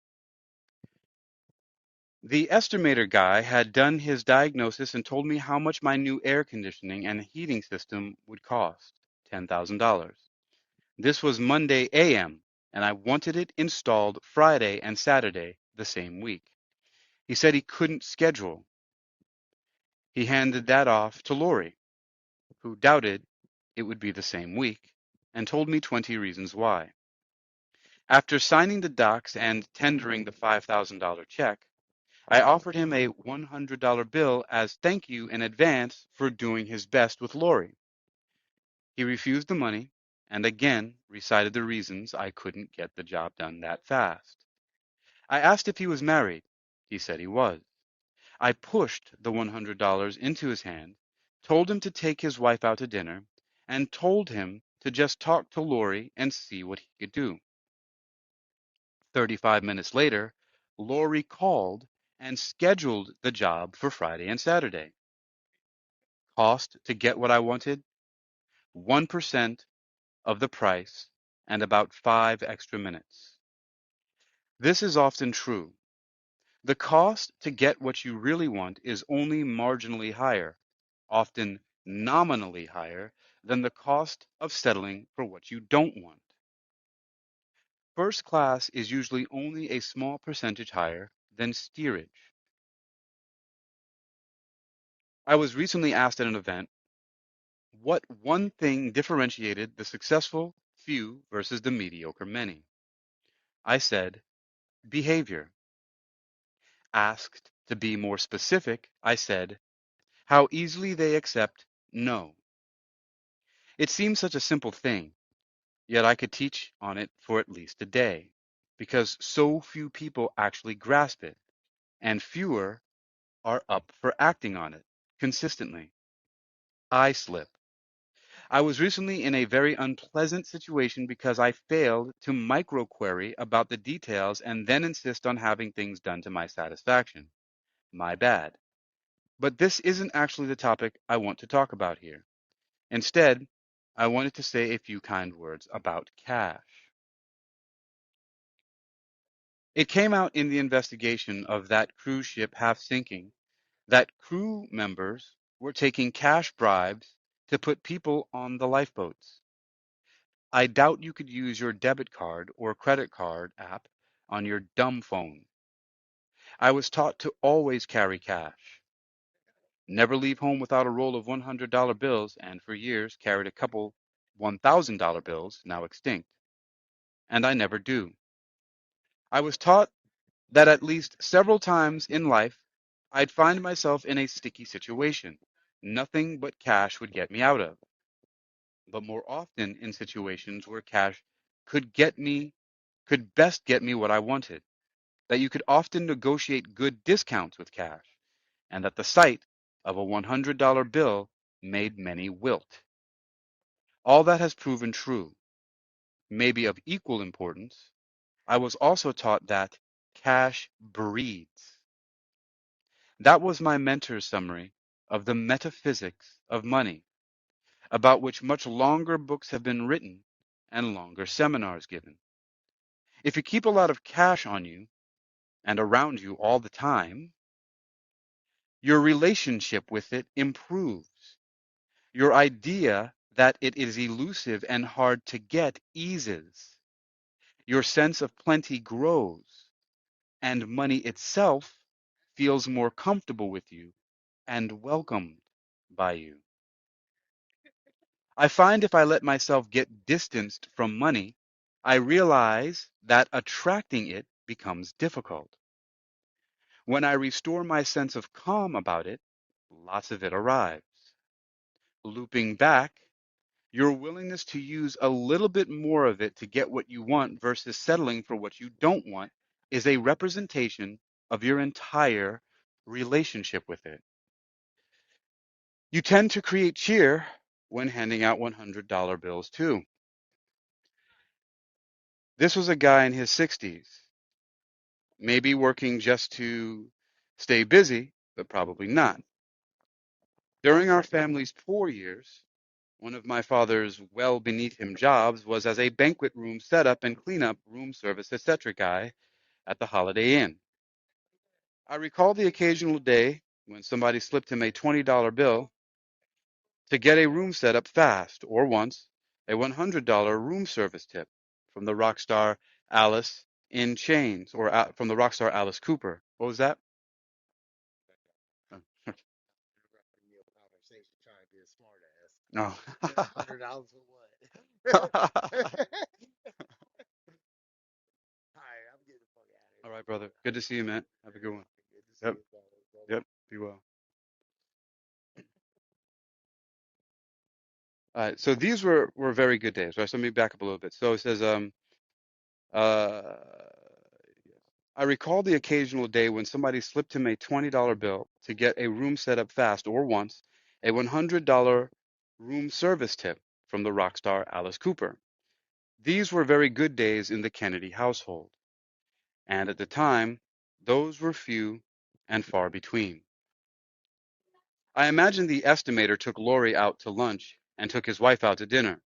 The estimator guy had done his diagnosis and told me how much my new air conditioning and heating system would cost: $10,000. This was Monday AM, and I wanted it installed Friday and Saturday the same week. He said he couldn't schedule. He handed that off to Lori, who doubted it would be the same week, and told me 20 reasons why. After signing the docs and tendering the $5,000 check, I offered him a $100 bill as thank you in advance for doing his best with Lori. He refused the money and again recited the reasons I couldn't get the job done that fast. I asked if he was married. He said he was. I pushed the $100 into his hand, told him to take his wife out to dinner, and told him to just talk to Lori and see what he could do. 35 minutes later, Lori called and scheduled the job for Friday and Saturday. Cost to get what I wanted? 1% of the price and about 5 extra minutes. This is often true. The cost to get what you really want is only marginally higher, often nominally higher, than the cost of settling for what you don't want. First class is usually only a small percentage higher than steerage. I was recently asked at an event what one thing differentiated the successful few versus the mediocre many. I said, behavior. Asked to be more specific, I said, how easily they accept no. It seems such a simple thing, yet I could teach on it for at least a day, because so few people actually grasp it, and fewer are up for acting on it consistently. I slip. I was recently in a very unpleasant situation because I failed to micro-query about the details and then insist on having things done to my satisfaction. My bad. But this isn't actually the topic I want to talk about here. Instead, I wanted to say a few kind words about cash. It came out in the investigation of that cruise ship half sinking that crew members were taking cash bribes to put people on the lifeboats. I doubt you could use your debit card or credit card app on your dumb phone. I was taught to always carry cash. Never leave home without a roll of $100 bills, and for years carried a couple $1,000 bills, now extinct. And I never do. I was taught that at least several times in life, I'd find myself in a sticky situation. Nothing but cash would get me out of. But more often in situations where cash could get me, could best get me what I wanted. That you could often negotiate good discounts with cash, and that the sight of a $100 bill made many wilt. All that has proven true. Maybe of equal importance, I was also taught that cash breeds. That was my mentor's summary of the metaphysics of money, about which much longer books have been written and longer seminars given. If you keep a lot of cash on you and around you all the time, your relationship with it improves. Your idea that it is elusive and hard to get eases. Your sense of plenty grows, and money itself feels more comfortable with you and welcomed by you. I find if I let myself get distanced from money, I realize that attracting it becomes difficult. When I restore my sense of calm about it, lots of it arrives. Looping back, your willingness to use a little bit more of it to get what you want versus settling for what you don't want is a representation of your entire relationship with it. You tend to create cheer when handing out $100 bills too. This was a guy in his 60s, maybe working just to stay busy, but probably not. During our family's 4 years, one of my father's well beneath him jobs was as a banquet room setup and cleanup, room service, etc. guy at the Holiday Inn. I recall the occasional day when somebody slipped him a $20 bill to get a room set up fast, or once a $100 room service tip from the rock star Alice in Chains, or from the rock star Alice Cooper. What was that? No. All right, brother. Good to see you, man. Have a good one. Yep. Yep. Be well. All right. So these were very good days, right? So let me back up a little bit. So it says, uh, I recall the occasional day when somebody slipped him a $20 bill to get a room set up fast, or once a $100 room service tip from the rock star Alice Cooper. These were very good days in the Kennedy household, and at the time, those were few and far between. I imagine the estimator took Lori out to lunch and took his wife out to dinner.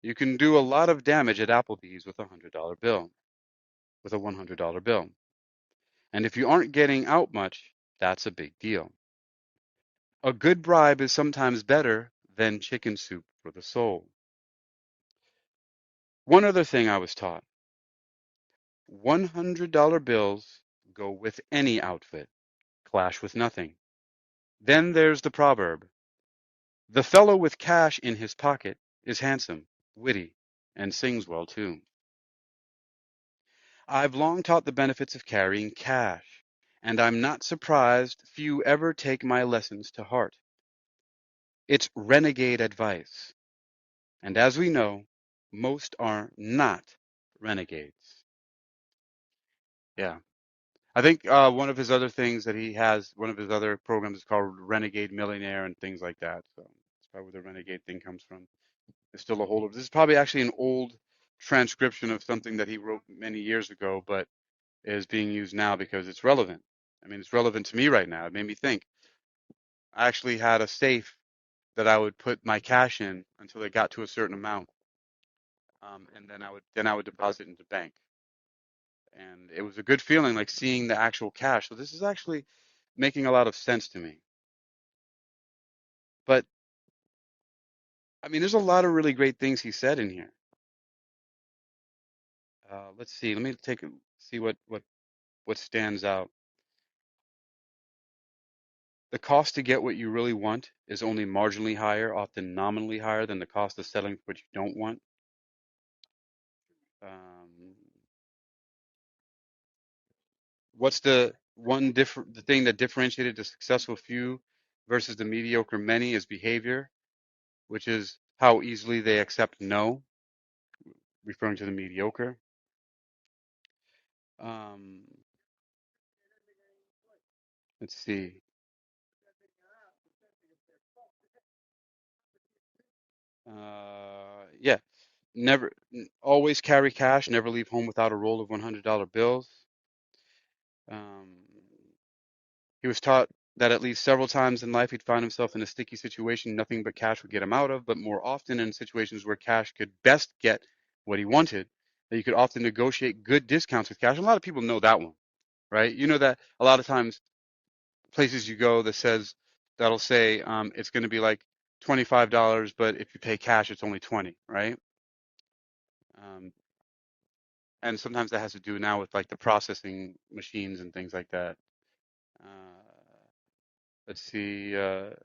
You can do a lot of damage at Applebee's with with a $100 bill. And if you aren't getting out much, that's a big deal. A good bribe is sometimes better than chicken soup for the soul. One other thing I was taught: $100 bills go with any outfit, clash with nothing. Then there's the proverb: the fellow with cash in his pocket is handsome, witty, and sings well too. I've long taught the benefits of carrying cash, and I'm not surprised few ever take my lessons to heart. It's renegade advice, and as we know, most are not renegades. Yeah. I think one of his other things that he has, one of his other programs is called Renegade Millionaire and things like that. So that's probably where the renegade thing comes from. There's still a hold of this is probably actually an old transcription of something that he wrote many years ago, but is being used now because it's relevant. I mean, it's relevant to me right now. It made me think. I actually had a safe that I would put my cash in until it got to a certain amount, and then I would deposit into bank. And it was a good feeling, like seeing the actual cash. So this is actually making a lot of sense to me. But I mean, there's a lot of really great things he said in here. Let's see. Let me see what stands out. The cost to get what you really want is only marginally higher, often nominally higher than the cost of settling for what you don't want. Um, what's the thing that differentiated the successful few versus the mediocre many is behavior, which is how easily they accept no, referring to the mediocre. Um, let's see. Yeah, always carry cash, never leave home without a roll of $100 bills. Um, he was taught that at least several times in life he'd find himself in a sticky situation nothing but cash would get him out of, but more often in situations where cash could best get what he wanted, that you could often negotiate good discounts with cash. And a lot of people know that one, right? You know that a lot of times places you go that'll say it's going to be like $25, but if you pay cash, it's only 20, right? Um, and sometimes that has to do now with like the processing machines and things like that. Uh, let's see. And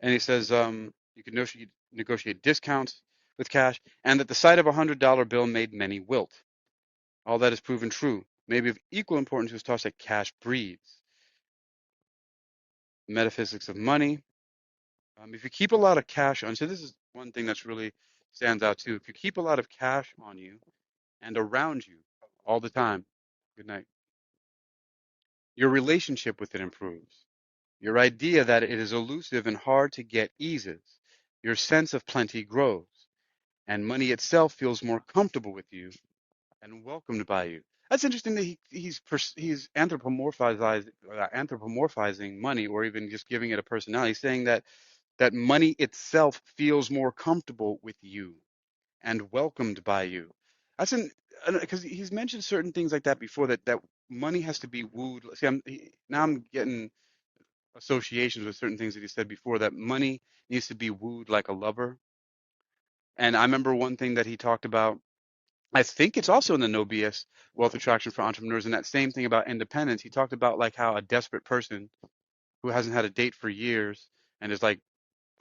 he says you can negotiate discounts with cash, and that the sight of $100 bill made many wilt. All that is proven true. Maybe of equal importance was taught that cash breeds. Metaphysics of money. If you keep a lot of cash on, so this is one thing that's really stands out too. If you keep a lot of cash on you and around you all the time, good night, your relationship with it improves. Your idea that it is elusive and hard to get eases. Your sense of plenty grows, and money itself feels more comfortable with you and welcomed by you. That's interesting that he's anthropomorphizing money, or even just giving it a personality, saying that money itself feels more comfortable with you and welcomed by you. That's an because he's mentioned certain things like that before, that money has to be wooed. See, now I'm getting associations with certain things that he said before, that money needs to be wooed like a lover. And I remember one thing that he talked about. I think it's also in the No BS Wealth Attraction for Entrepreneurs, and that same thing about independence. He talked about like how a desperate person who hasn't had a date for years and is like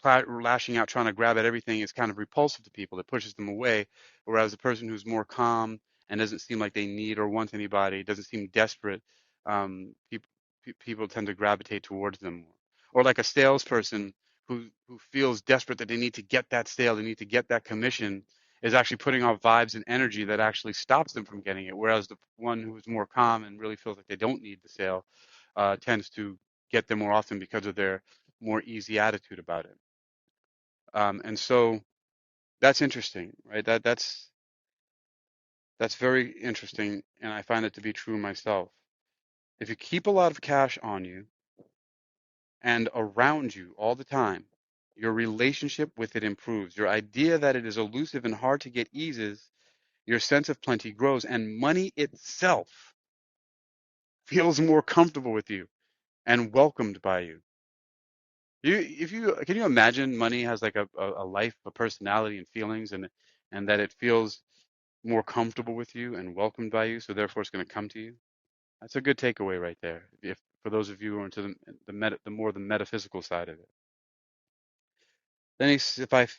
lashing out, trying to grab at everything is kind of repulsive to people. It pushes them away. Whereas the person who's more calm and doesn't seem like they need or want anybody, doesn't seem desperate, people tend to gravitate towards them more. Or like a salesperson who feels desperate that they need to get that sale, they need to get that commission, is actually putting off vibes and energy that actually stops them from getting it. Whereas the one who's more calm and really feels like they don't need the sale tends to get them more often because of their more easy attitude about it. And so that's interesting, right? That's very interesting, and I find it to be true myself. If you keep a lot of cash on you and around you all the time, your relationship with it improves. Your idea that it is elusive and hard to get eases. Your sense of plenty grows, and money itself feels more comfortable with you and welcomed by you. If you can you imagine money has like a life, a personality and feelings and that it feels more comfortable with you and welcomed by you, so therefore it's going to come to you. That's a good takeaway right there. If for those of you who are into the more the metaphysical side of it. Then if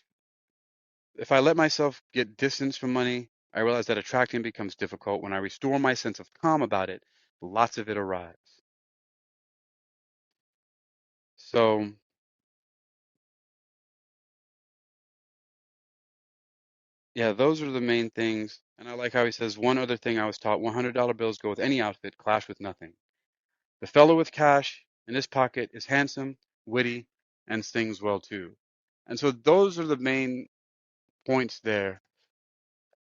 I let myself get distance from money, I realize that attracting becomes difficult. When I restore my sense of calm about it, lots of it arrives. So yeah, those are the main things. And I like how he says, one other thing I was taught, $100 bills go with any outfit, clash with nothing. The fellow with cash in his pocket is handsome, witty, and sings well too. And so those are the main points there,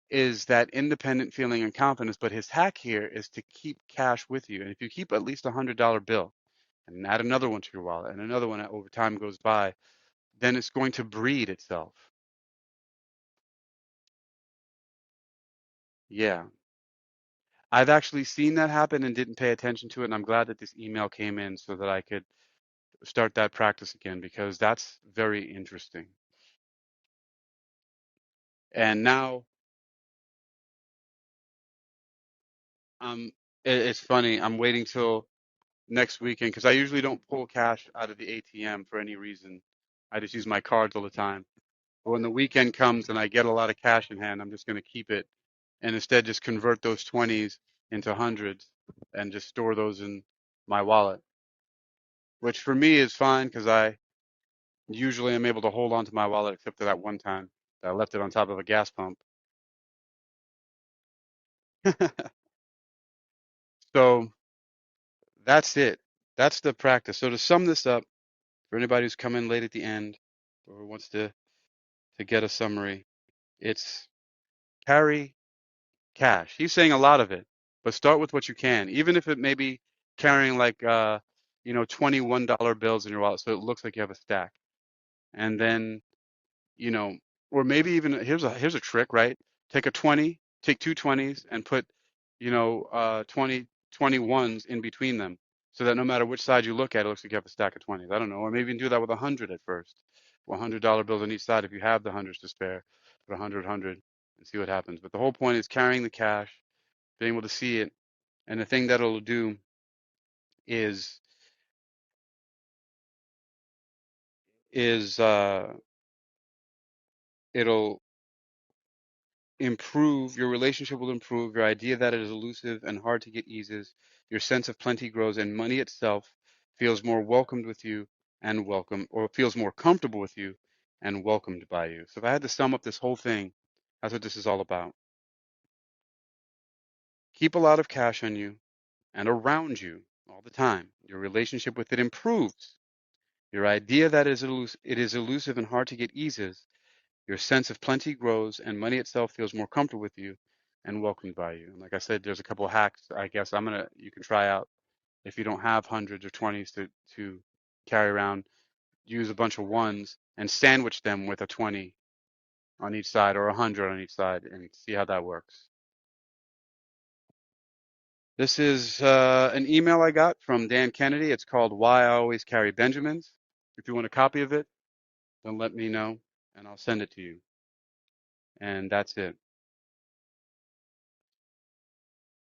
is that independent feeling and confidence. But his hack here is to keep cash with you. And if you keep at least $100 bill and add another one to your wallet and another one over time goes by, then it's going to breed itself. Yeah. I've actually seen that happen and didn't pay attention to it. And I'm glad that this email came in so that I could start that practice again because that's very interesting. And now um, it's funny. I'm waiting till next weekend because I usually don't pull cash out of the ATM for any reason. I just use my cards all the time. But when the weekend comes and I get a lot of cash in hand, I'm just going to keep it and instead just convert those 20s into hundreds and just store those in my wallet, which for me is fine because I usually am able to hold on to my wallet except for that one time that I left it on top of a gas pump. So that's it. That's the practice. So to sum this up, for anybody who's come in late at the end or wants to get a summary, it's carry cash. He's saying a lot of it, but start with what you can, even if it may be carrying like $21 bills in your wallet, so it looks like you have a stack. And then, you know, or maybe even here's a trick, right? Take a 20, take two 20s and put, 20 21s in between them, so that no matter which side you look at, it looks like you have a stack of 20s. I don't know, or maybe even do that with 100 at first. $100 bills on each side if you have the hundreds to spare. Put 100, and see what happens. But the whole point is carrying the cash, being able to see it, and the thing that it'll do is is it'll improve your relationship will improve, your idea that it is elusive and hard to get eases, your sense of plenty grows, and money itself feels more welcomed with you and welcome, or feels more comfortable with you and welcomed by you. So if I had to sum up this whole thing, that's what this is all about. Keep a lot of cash on you and around you all the time. Your relationship with it improves. Your idea that it is elusive and hard to get eases. Your sense of plenty grows, and money itself feels more comfortable with you and welcomed by you. And like I said, there's a couple of hacks I guess you can try out if you don't have hundreds or twenties to carry around. Use a bunch of ones and sandwich them with a 20 on each side or 100 on each side and see how that works. This is an email I got from Dan Kennedy. It's called Why I Always Carry Benjamins. If you want a copy of it, then let me know and I'll send it to you. And that's it.